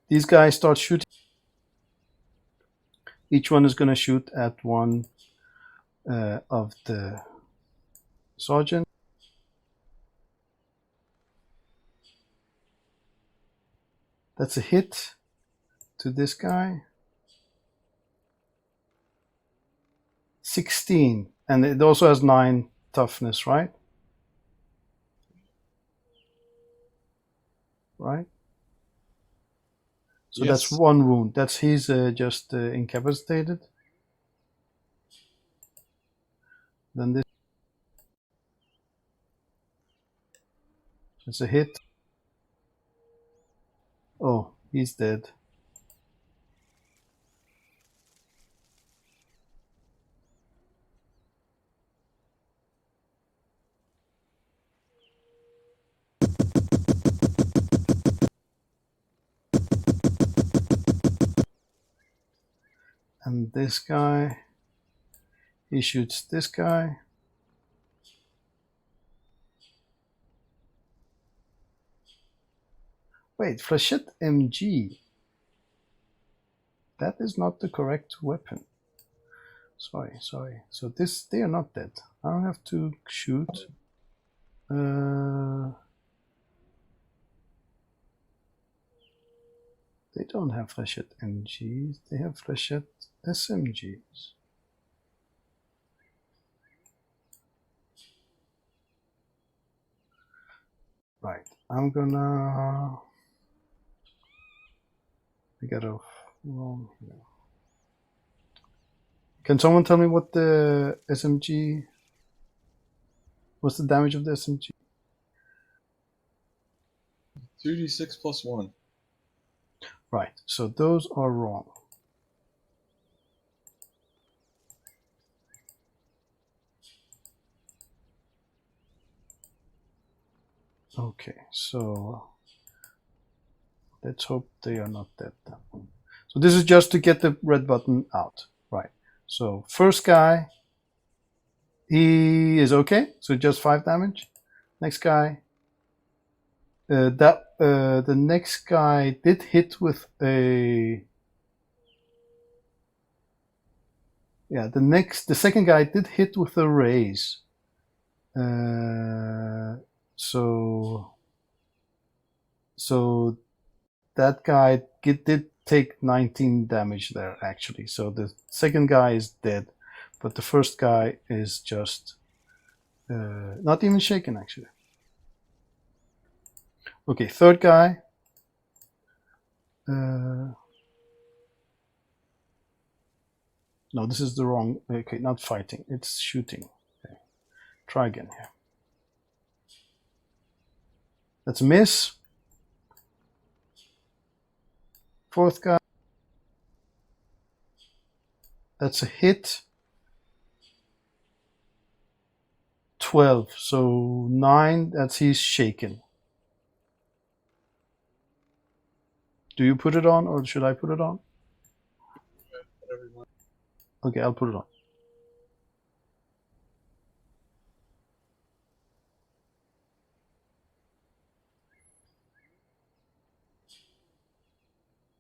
these guys start shooting. Each one is going to shoot at one of the sergeant. That's a hit to this guy. 16, and it also has 9 toughness, right? Right. So Yes. that's 1 wound. He's just incapacitated. Then this. It's a hit. Oh, he's dead. And this guy, he shoots this guy. Wait, flechette MG. That is not the correct weapon. Sorry. So they are not dead. I don't have to shoot. They don't have flechette MGs. They have flechette SMGs. Right. I'm gonna. I got off wrong here. Can someone tell me what the SMG? What's the damage of the SMG? 2d6 + 1. Right. So those are wrong. Okay, so let's hope they are not dead. So this is just to get the red button out. Right. So first guy, he is okay. So just 5 damage. Next guy, the next guy did hit with a. Yeah, the second guy did hit with a raise. So that guy did take 19 damage there, actually. So the second guy is dead, but the first guy is just not even shaken, actually. Okay, third guy. No, this is the wrong. Okay, not fighting. It's shooting. Okay. Try again here. That's a miss. Fourth guy. That's a hit. 12. So 9. He's shaken. Do you put it on, or should I put it on? Whatever you want. Okay, I'll put it on.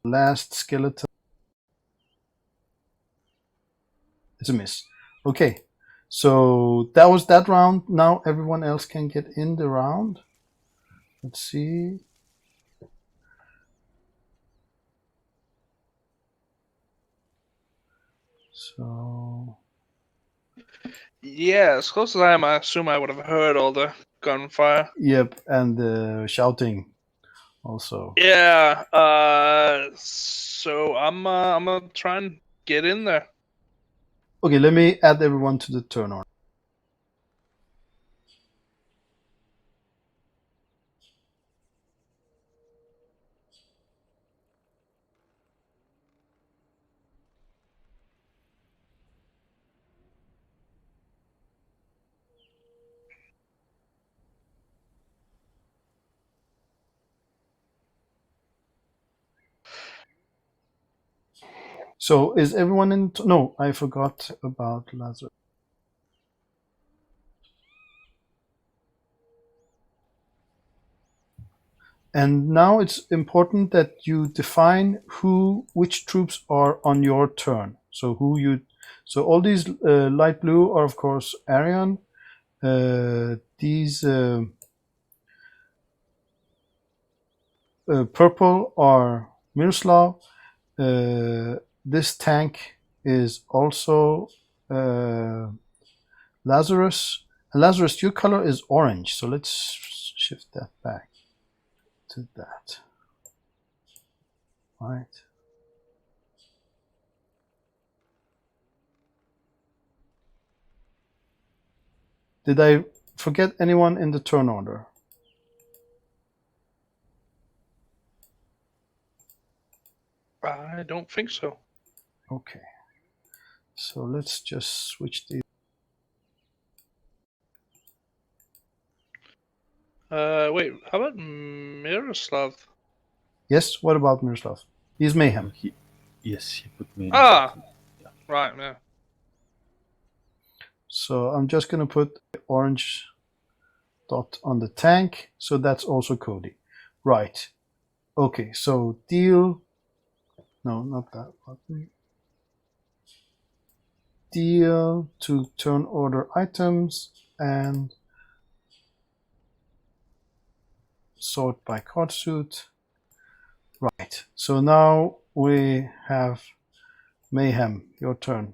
Last skeleton. It's a miss. Okay, so that was that round. Now everyone else can get in the round. Let's see. So Yeah, as close as I am, I assume I would have heard all the gunfire. yep, and the shouting also. Yeah. So I'm gonna try and get in there. Okay, let me add everyone to the turn order. So is everyone in? No, I forgot about Lazarus. And now it's important that you define which troops are on your turn. So all these light blue are of course Arion. These purple are Miroslav. This tank is also Lazarus. Lazarus, your color is orange, so let's shift that back to that. Right. Did I forget anyone in the turn order? I don't think so. Okay. So let's just switch these. Wait, how about Miroslav? Yes, what about Miroslav? He's Mayhem. Yes, he put me in. Ah! Yeah. Right, yeah. So I'm just going to put the orange dot on the tank. So that's also Cody. Right. Okay, so deal. No, not that button. Deal to turn order items and sort by card suit. Right. So now we have Mayhem. Your turn.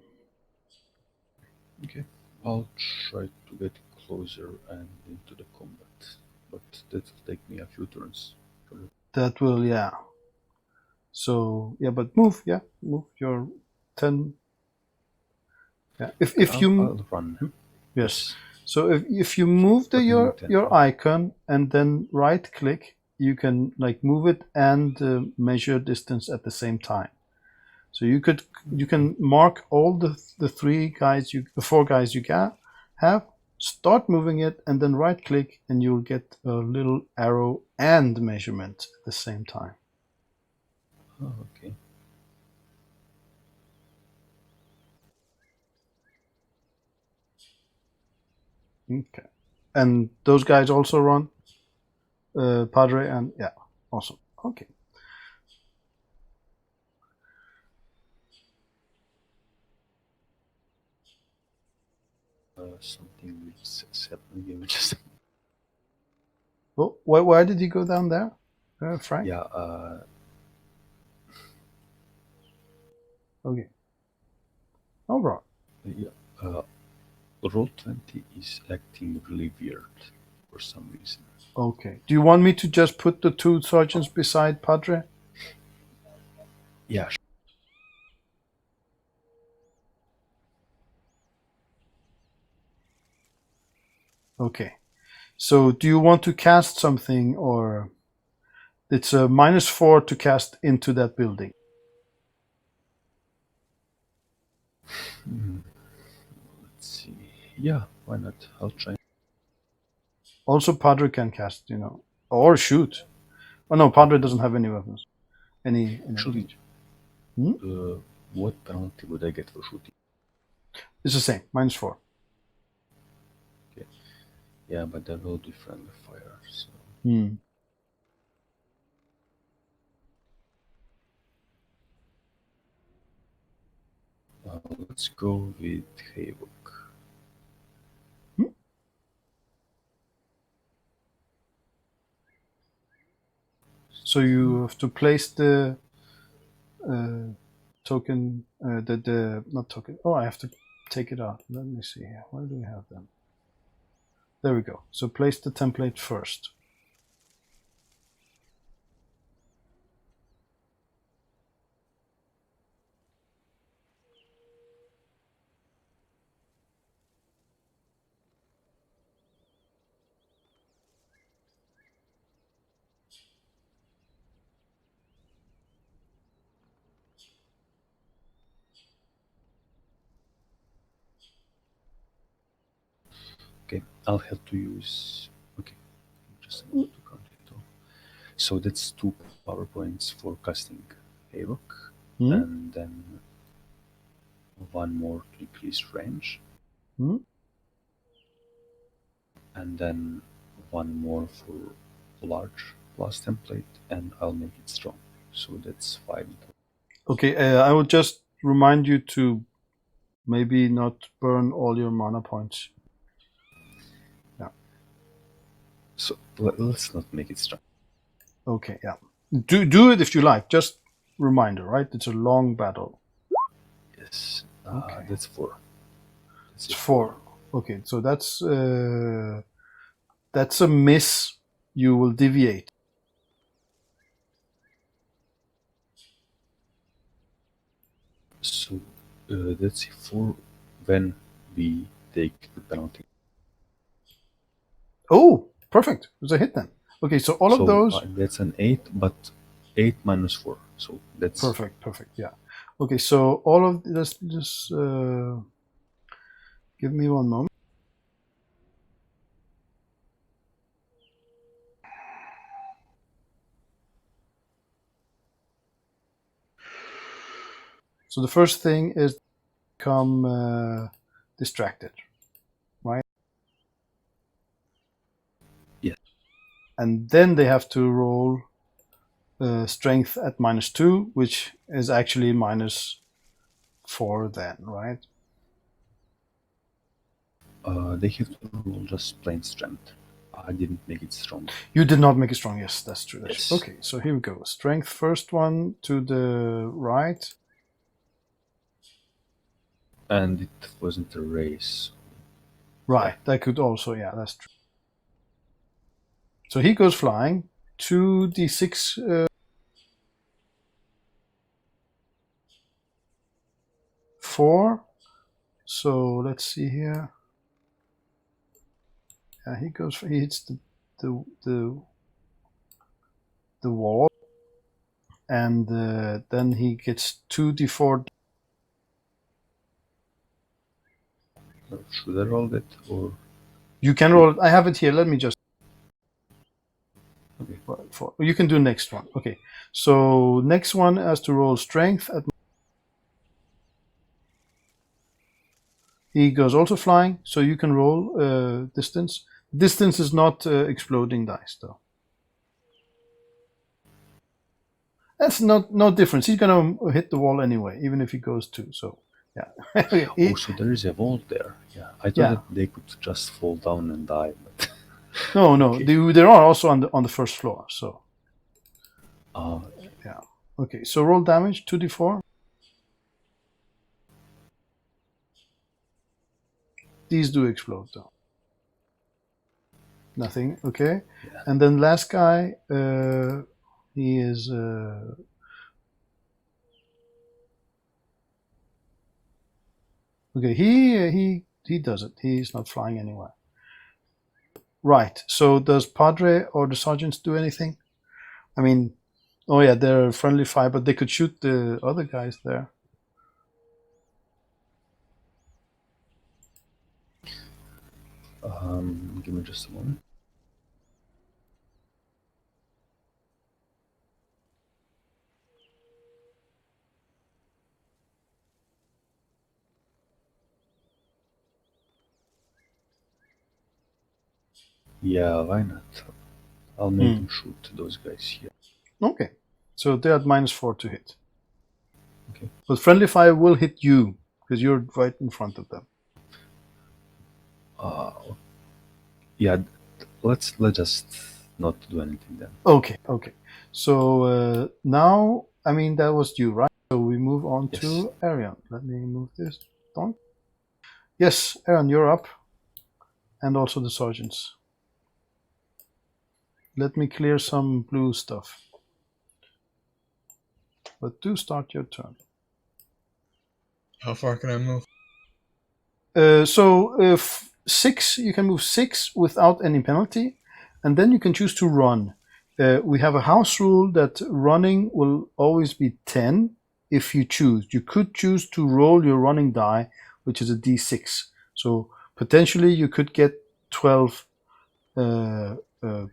Okay. I'll try to get closer and into the combat, but that will take me a few turns. That will, yeah. So yeah, but move, yeah, move your 10. Yeah, if you I'll run him. yes. So if you move But your icon and then right click, you can like move it and measure distance at the same time. So you can mark all the four guys you have, start moving it, and then right click, and you'll get a little arrow and measurement at the same time. Oh, okay. Okay. And those guys also run? Padre and yeah, awesome. Okay. Something with 7 images. Well, why did you go down there, Frank? Yeah. Okay. All right. Yeah. Roll20 is acting really weird for some reason. Okay. Do you want me to just put the two sergeants beside Padre? Yeah. Okay. So do you want to cast something, or it's a -4 to cast into that building? Let's see. Yeah, why not? I'll try. Also, Padre can cast, or shoot. Oh no, Padre doesn't have any weapons. Actually, Hmm? what penalty would I get for shooting? It's the same, -4. Okay. Yeah, but that will be friendly fire. So. Let's go with Havoc. So you have to place the token, not token. Oh, I have to take it out. Let me see here. Where do we have them? There we go. So place the template first. Okay, I'll have to use. Okay, just a moment to count it all. So that's 2 PowerPoints for casting Havoc, and then 1 more to increase range, and then 1 more for large plus template, and I'll make it strong. So that's 5. Okay, I will just remind you to maybe not burn all your mana points. Yeah. So let's not make it strong. Okay, yeah. Do it if you like. Just reminder, right? It's a long battle. Yes. Okay. That's 4. It's 4. Okay, so that's a miss. You will deviate. So that's 4 when we take the penalty. Oh, perfect. It was a hit then. Okay, so all of those. That's an 8, but 8 minus 4. So that's perfect. Yeah. Okay, so all of this. Just give me one moment. So the first thing is become distracted, right? Yeah. And then they have to roll strength at -2, which is actually -4 then, right? They have to roll just plain strength. I didn't make it strong. You did not make it strong. Yes, that's true. Yes. True. Okay, so here we go. Strength first one to the right. And it wasn't a race. Right, that could also, yeah, that's true. So he goes flying. 2d6. 4. So let's see here. Yeah, he hits the wall, and then he gets 2d4. Should I roll that, or You can roll it. I have it here. Let me just. Okay. You can do next one. Okay. So next one has to roll strength. He goes also flying, so you can roll distance. Distance is not exploding dice, though. That's no difference. He's gonna hit the wall anyway, even if he goes 2. So yeah. so there is a wall there. Yeah, I thought that they could just fall down and die. But no. Okay. There are also on the first floor. So Okay. yeah. Okay. So roll damage 2d4. These do explode though. Nothing. Okay. Yeah. And then last guy, he is. Okay. He does it. He's not flying anywhere. Right. So does Padre or the sergeants do anything? I mean, oh yeah, they're friendly fire, but they could shoot the other guys there. Give me just a moment. Yeah, why not? I'll make them shoot those guys here. Okay. So they're at -4 to hit. Okay. But friendly fire will hit you because you're right in front of them. Yeah, let's just not do anything then. Okay. So now, I mean, that was you, right? So we move on Yes. to Arion. Let me move this down. Yes, Arion, you're up. And also the sergeants. Let me clear some blue stuff. But do start your turn. How far can I move? So 6, you can move 6 without any penalty, and then you can choose to run. We have a house rule that running will always be 10 if you choose. You could choose to roll your running die, which is a d6. So potentially you could get 12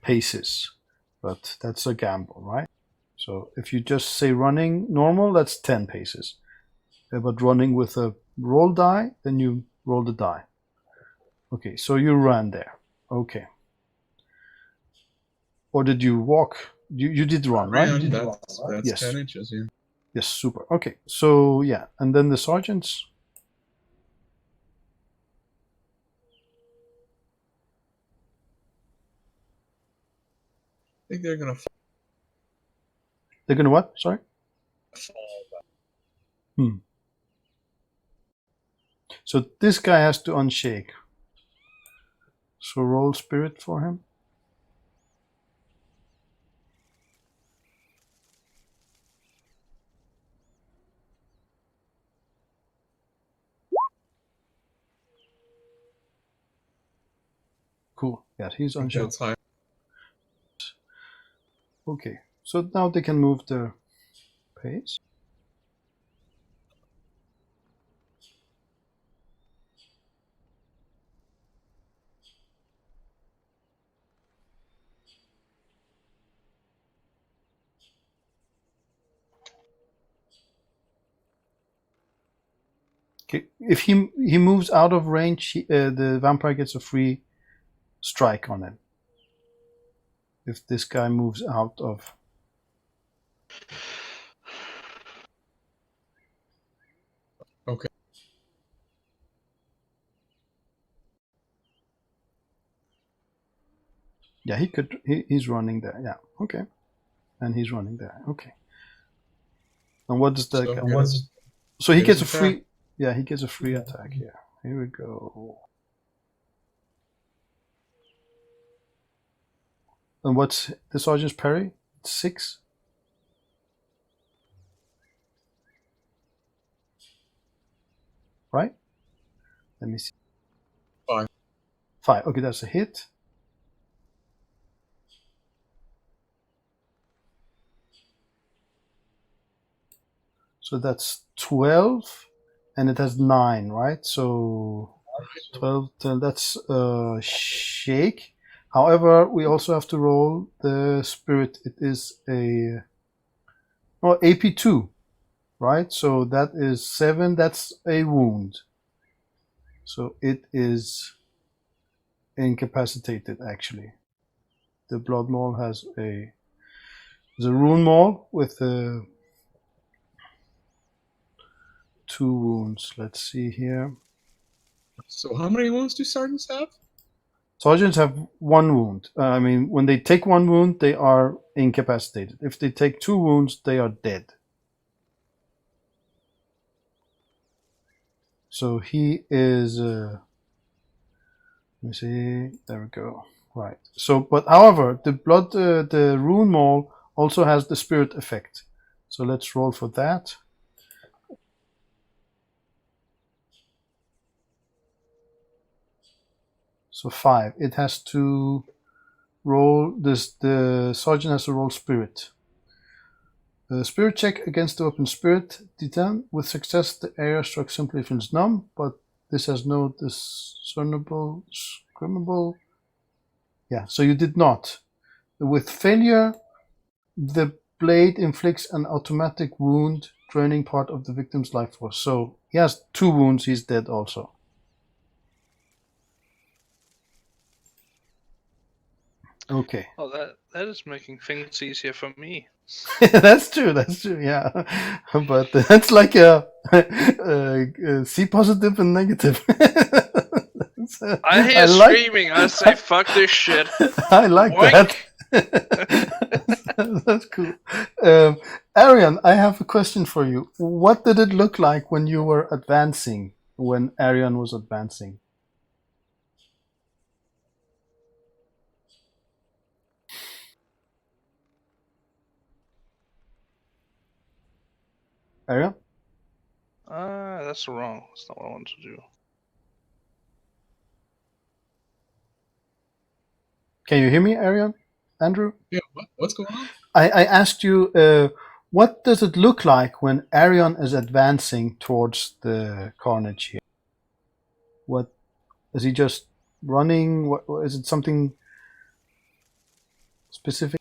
paces, but that's a gamble, right? So if you just say running normal, that's 10 paces. But running with a roll die, then you roll the die. Okay, so you ran there. Okay. Or did you walk? You did run, right? Ran, that's Yes. 10 inches. Yeah. Yes, super. Okay, so yeah, and then the sergeants. I think they're gonna They're gonna what? Sorry? fall back. So this guy has to unshake. So roll spirit for him. Cool. Yeah, he's I think unshaken. that's high. Okay, so now they can move the pace. Okay, if he moves out of range, the vampire gets a free strike on him. If this guy moves out of... Okay. Yeah, he could. He's running there. Yeah, okay. And he's running there. Okay. And what does the... So he get gets a his free... attack. Yeah, he gets a free attack here. Here we go. And what's the sergeant's parry? 6? Right? Let me see. 5. 5. Okay, that's a hit. So that's 12, and it has 9, right? So 12, that's shake. However, we also have to roll the spirit. It is a AP2, right? So that is 7. That's a wound. So it is incapacitated, actually. The blood maul has a rune maul with 2 wounds. Let's see here. So how many wounds do sergeants have? Sergeants have 1 wound. I mean, when they take 1 wound, they are incapacitated. If they take 2 wounds, they are dead. So he is... let me see. There we go. Right. So, but however, the blood, the rune maul also has the spirit effect. So let's roll for that. So 5. It has to roll this. The sergeant has to roll spirit. Spirit check against the weapon spirit D10. With success, the area struck simply feels numb, but this has no discernible, discriminable. Yeah, so you did not. With failure, the blade inflicts an automatic wound, draining part of the victim's life force. So he has 2 wounds. He's dead also. Okay. Oh, that is making things easier for me. That's true. That's true. Yeah, but that's like a C positive and negative. I hear screaming. I say, "Fuck this shit." I like Boink. that. That's cool. Arian, I have a question for you. What did it look like when you were advancing, when Arian was advancing? Arian? That's wrong. That's not what I want to do. Can you hear me, Arian? Andrew? Yeah, what's going on? I asked you, what does it look like when Arian is advancing towards the carnage here? What is he just running? What is it? Something specific?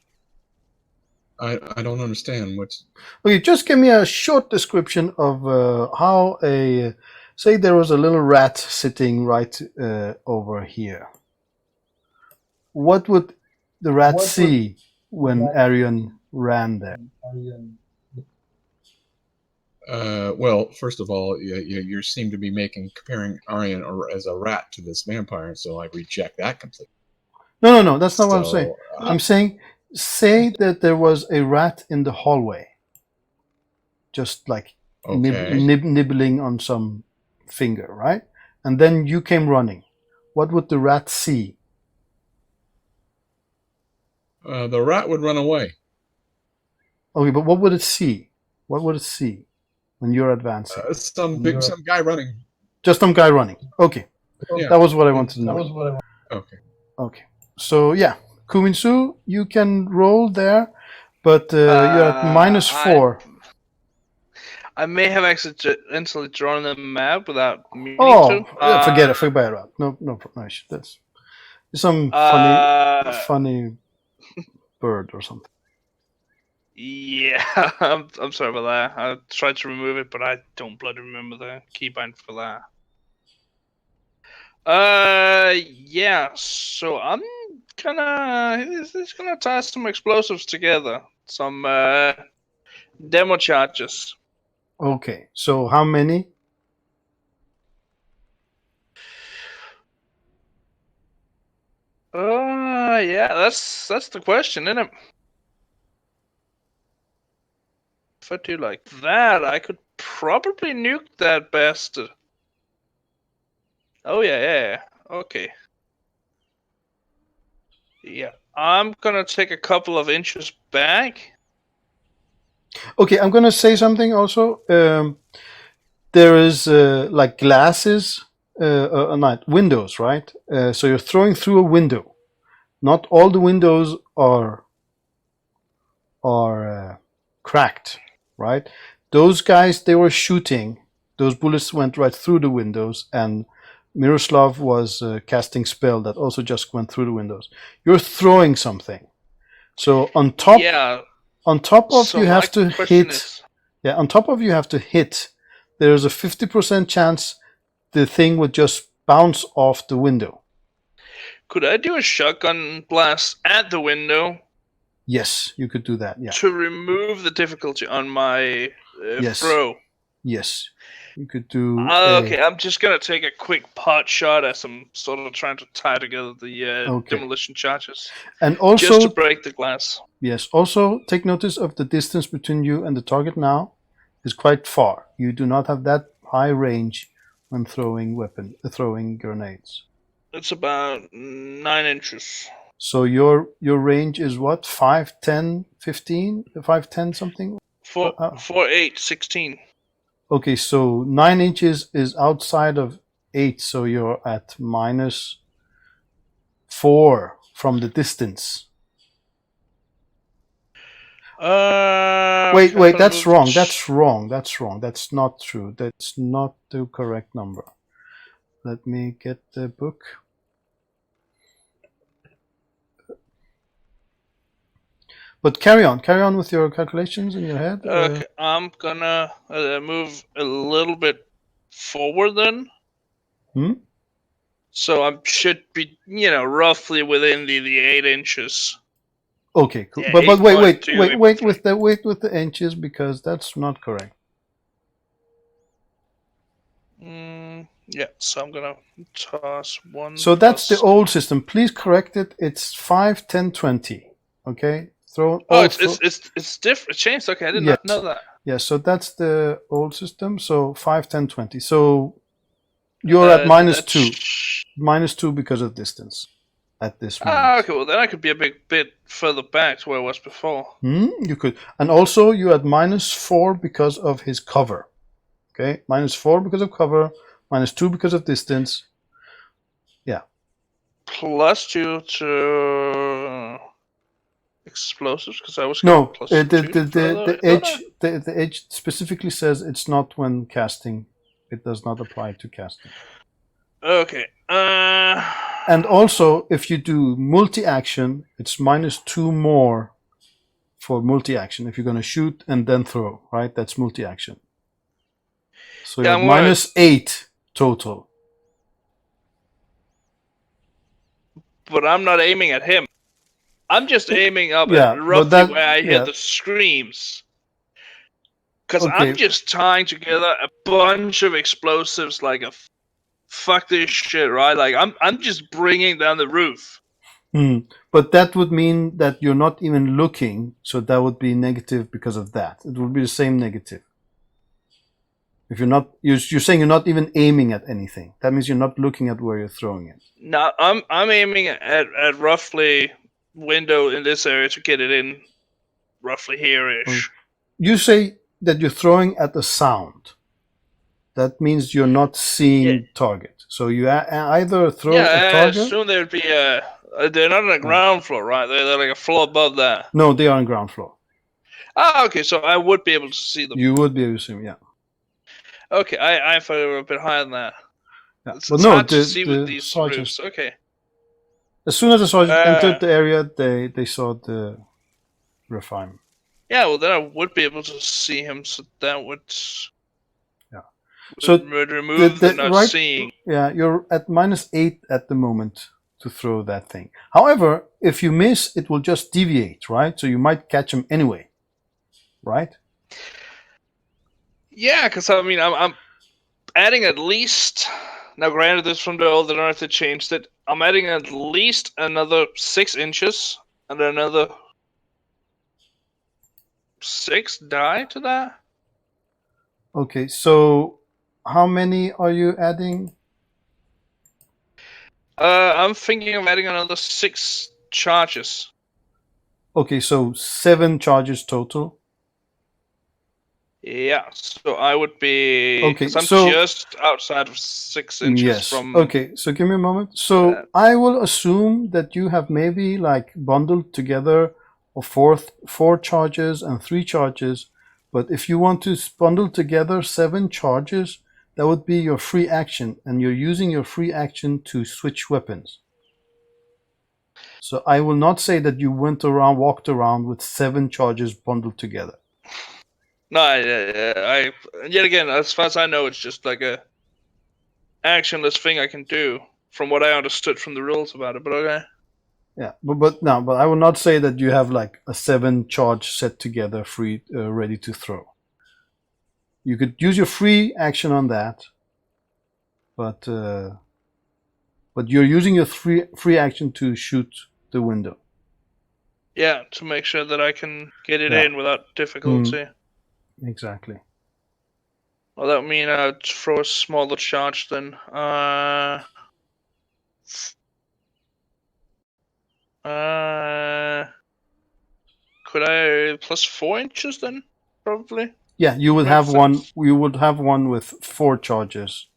I don't understand what's. Okay, just give me a short description of how a say there was a little rat sitting right over here. What would the rat see when Arian ran there? Well, first of all, you seem to be comparing Aryan as a rat to this vampire, so I reject that completely. No, that's not what I'm saying. I'm saying, say that there was a rat in the hallway, just like nibbling on some finger, right? And then you came running. What would the rat see? The rat would run away. Okay, but what would it see? What would it see when you're advancing? Some guy running. Just some guy running. Okay, yeah. That was what I wanted to know. Okay. So yeah, Kuminsu, you can roll there, but you're at -4. I may have accidentally drawn the map without meaning to. Forget it. No, that's some funny bird or something. Yeah, I'm sorry about that. I tried to remove it, but I don't bloody remember the keybind for that. Yeah. So I'm just gonna tie some explosives together. Some demo charges. Okay. So how many? Yeah. That's the question, isn't it? If I do like that, I could probably nuke that bastard. Oh yeah. Okay. Yeah, I'm gonna take a couple of inches back. Okay, I'm gonna say something also. There is like glasses, not windows, right? So you're throwing through a window. Not all the windows are cracked, right? Those guys, they were shooting. Those bullets went right through the windows, and Miroslav was casting spell that also just went through the windows. You're throwing something, so on top of you have to hit. Yeah, on top of you have to hit. There's a 50% chance the thing would just bounce off the window. Could I do a shotgun blast at the window? Yes, you could do that. Yeah. To remove the difficulty on my throw. Yes, you could do. Okay, I'm just gonna take a quick pot shot as I'm sort of trying to tie together the demolition charges, and also just to break the glass. Yes. Also, take notice of the distance between you and the target now is quite far. You do not have that high range when throwing grenades. It's about 9 inches. So your range is what? 5, 10, 15? 5, 10 something? 4, 8, 16. Okay, so 9 inches is outside of 8, so you're at -4 from the distance. Wait, that's wrong. That's not true. That's not the correct number. Let me get the book. But carry on with your calculations in your head. Okay, I'm gonna move a little bit forward then. So I should be, roughly within the 8 inches. Okay, cool. Yeah, but wait with the inches, because that's not correct. Yeah, so I'm gonna toss 1. So that's the old system. Please correct it. It's 5, 10, 20. Okay, throw. Oh, it's different. Changed. Okay, I did not know that. Yeah, so that's the old system. So 5, 10, 20. So you're at -2. -2 because of distance at this moment. Ah, okay. Well, then I could be a bit further back to where I was before. You could. And also you're at -4 because of his cover. Okay, -4 because of cover, -2 because of distance. Yeah. +2 to explosives, because I was No, +2 the edge specifically says it's not when casting. It does not apply to casting. Okay. And also, if you do multi-action, it's -2 more for multi-action. If you're going to shoot and then throw, right? That's multi-action. So Yeah, you're at -8 total. But I'm not aiming at him. I'm just aiming up at roughly where I hear the screams. Because I'm just tying together a bunch of explosives like a fuck this shit, right? Like I'm just bringing down the roof. But that would mean that you're not even looking, so that would be negative because of that. It would be the same negative. If you're not, you're saying you're not even aiming at anything. That means you're not looking at where you're throwing it. No, I'm aiming at roughly window in this area to get it in roughly here-ish. You say that you're throwing at a sound. That means you're not seeing target. So you either throw a target. I assume there'd be they're not on the ground floor, right? They're like a floor above that. No, they are on ground floor. Ah, okay, so I would be able to see them. You would be able to see them, yeah. Okay, I thought they were a bit higher than that. Yeah. It's no, hard to see with these roofs. Okay. As soon as the sergeant entered the area, they saw the Rephaim. Yeah, well then I would be able to see him, so that would so would remove the not seeing. Yeah, you're at -8 at the moment to throw that thing. However, if you miss, it will just deviate, right? So you might catch him anyway, right? Yeah, because I mean, I'm adding at least. Now, granted, this from the old, I don't know if they changed it. I'm adding at least another 6 inches and another 6 die to that. Okay, so how many are you adding? I'm thinking of adding another 6 charges. Okay, so 7 charges total. Yeah, so I would be. Okay, I'm just outside of 6 inches from. Okay, so give me a moment. So I will assume that you have maybe like bundled together or 4 charges and 3 charges. But if you want to bundle together 7 charges, that would be your free action, and you're using your free action to switch weapons. So I will not say that you walked around with 7 charges bundled together. No, I yet again, as far as I know, it's just like a actionless thing I can do, from what I understood from the rules about it. But okay. Yeah, but I will not say that you have like a 7 charge set together, free, ready to throw. You could use your free action on that, but you're using your free action to shoot the window. Yeah, to make sure that I can get it in without difficulty. Exactly. Well, that would mean I'd throw a smaller charge then. Could I +4 inches then? Probably. Yeah, you would have one. You would have one with 4 charges.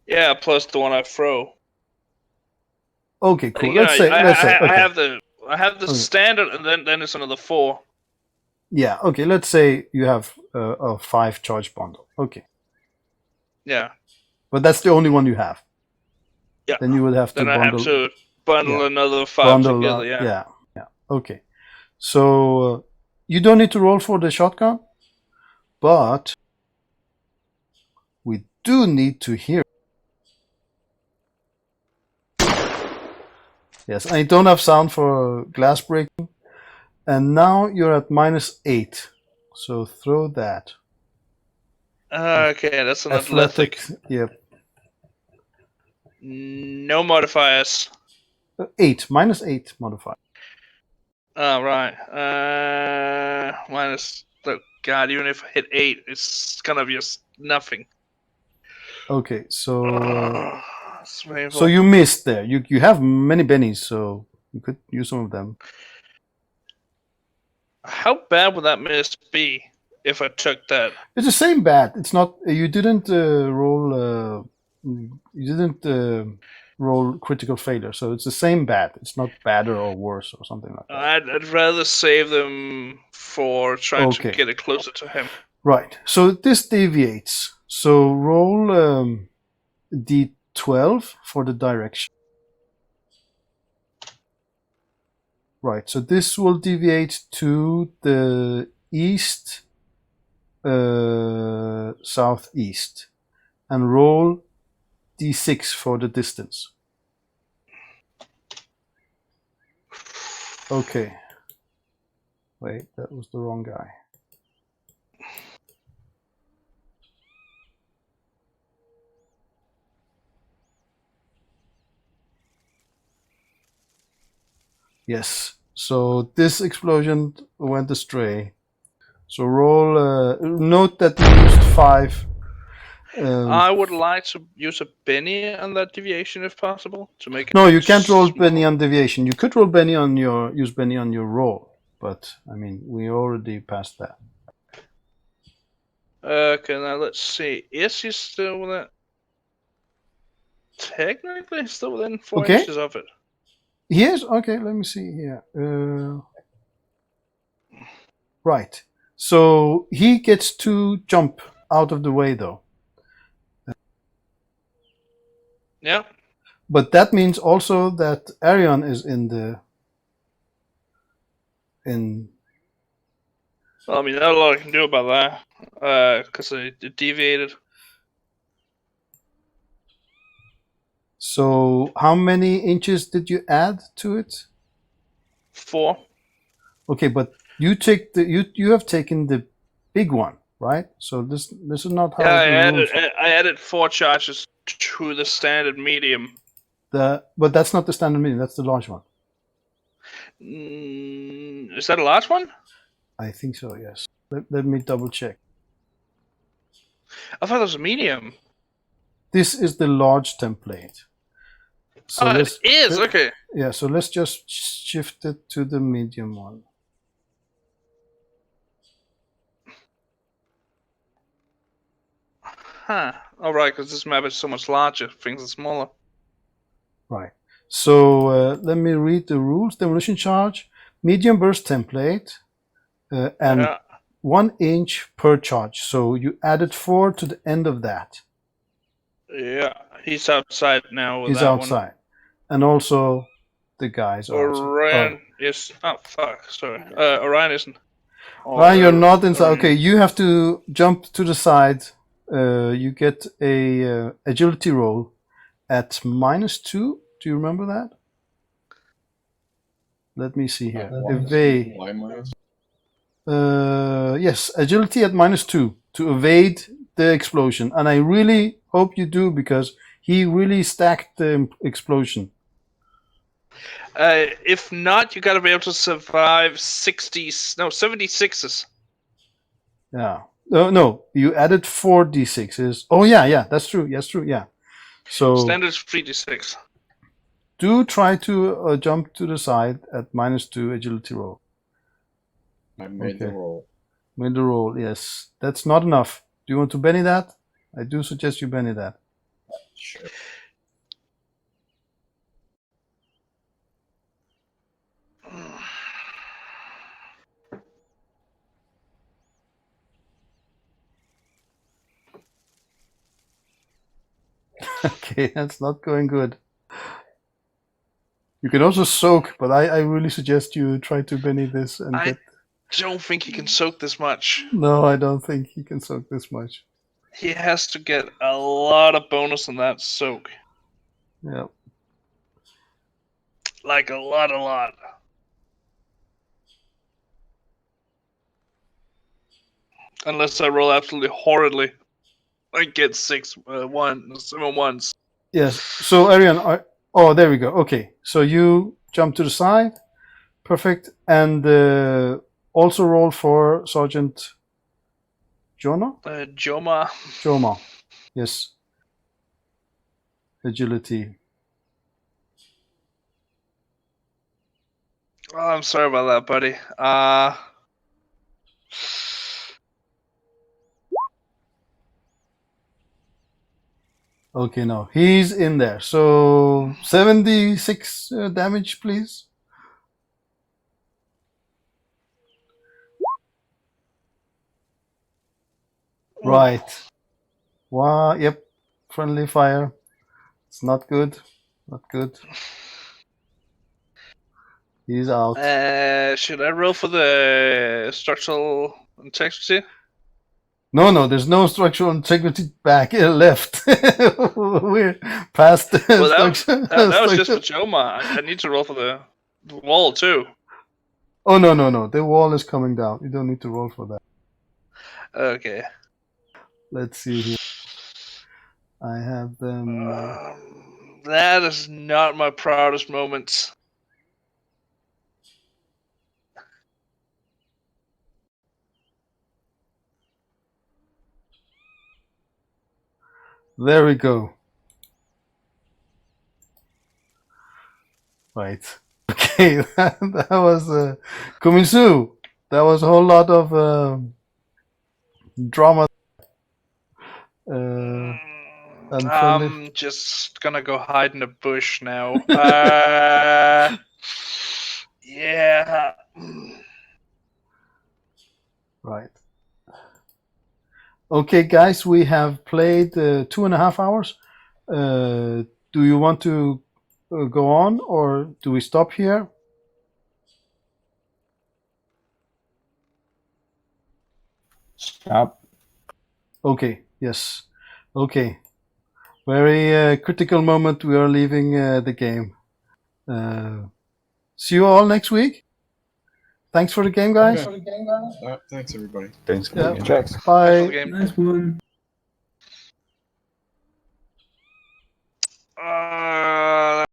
Yeah, plus the one I throw. Okay, cool. Let's say. Okay. I have the standard, and then it's another 4. Yeah. Okay. Let's say you have a 5 charge bundle. Okay. Yeah. But that's the only one you have. Yeah. Then you would have to bundle. Then I have to bundle another 5 together. Yeah. Yeah. Okay. So you don't need to roll for the shotgun, but we do need to hear. Yes, I don't have sound for glass breaking. And now you're at -8. So throw that. Okay, that's an athletic. Yep. No modifiers. 8, -8 modifier. Oh, right. Minus. Oh, God, even if I hit 8, it's gonna be just nothing. Okay, so It's so painful. you missed there. You have many bennies, so you could use some of them. How bad would that miss be if I took that? It's the same bat. It's not. You didn't roll. You didn't roll critical failure, so it's the same bat. It's not better or worse or something like that. I'd rather save them for trying Okay. to get it closer to him. Right. So this deviates. So roll d12 for the direction. Right. So this will deviate to the east, southeast, and roll d6 for the distance. Okay. Wait, that was the wrong guy. Yes. So this explosion went astray. So roll. Note that you used 5. I would like to use a Benny on that deviation if possible to make it. No, you can't roll small. Benny on deviation. You could roll Benny on your use Benny on your roll, but I mean we already passed that. Okay, now let's see. Is he still within? Technically, he's still within 4 Okay. inches of it. Yes. Okay. Let me see here. Right. So he gets to jump out of the way, though. Yeah. But that means also that Arion is in the. Well, I mean, not a lot I can do about that, because it deviated. So how many inches did you add to it? 4. Okay, but you take the you have taken the big one, right? So this is not how Yeah, the rules. I added 4 charges to the standard medium. But that's not the standard medium. That's the large one. Is that a large one? I think so. Yes. Let me double check. I thought it was a medium. This is the large template. So It is okay. Yeah. So let's just shift it to the medium one. Huh. All right, because this map is so much larger. Things are smaller. Right. So let me read the rules. Demolition charge, medium burst template, and 1 inch per charge. So you added 4 to the end of that. Yeah, he's outside now with He's that outside. And also the guys are outside. Orion is... Oh, fuck. Sorry. Orion isn't. Ryan, you're not inside. Okay, you have to jump to the side. You get a agility roll at -2. Do you remember that? Let me see here. Evade. Why minus? Yes, agility at -2 to evade the explosion. And I really hope you do, because he really stacked the explosion. If not, you gotta be able to survive 76s. Yeah. No, you added 4 d6s. Oh yeah, that's true. Yes, true. Yeah. So Standard is 3d6. do try to jump to the side at -2 agility roll. I made the roll. Made the roll. Yes, that's not enough. Do you want to Benny that? I do suggest you Benny that. Sure. Okay, that's not going good. You can also soak, but I really suggest you try to Benny this and I get. don't think he can soak this much. No, I don't think he can soak this much. He has to get a lot of bonus on that soak. Yeah. Like a lot. Unless I roll absolutely horridly. I get 7 ones. Yes. So Arian, oh, there we go. Okay. So you jump to the side. Perfect. And also roll for Sergeant Jonah? Joma. Joma. Yes. Agility. Oh, I'm sorry about that, buddy. Okay, no. He's in there. So 76 damage, please. Right. Wow, yep. Friendly fire. It's not good. Not good. He's out. Should I roll for the structural integrity? No, there's no structural integrity back left. We're past the Well, that structure. was just for Joma. I need to roll for the wall too. Oh, no. The wall is coming down. You don't need to roll for that. Okay. Let's see here. I have them. That is not my proudest moment. There we go. Right. Okay, that was Kumisu. That was a whole lot of drama. Unfriendly. I'm just gonna go hide in a bush now. Yeah. Right. Okay, guys, we have played 2.5 hours. Do you want to go on, or do we stop here? Stop. Okay, yes. Okay. Very critical moment. We are leaving the game. See you all next week. Thanks for the game, guys. Okay. Thanks, everybody. Thanks for Yeah. the game. Checks. Thanks for the Bye. game. Nice one.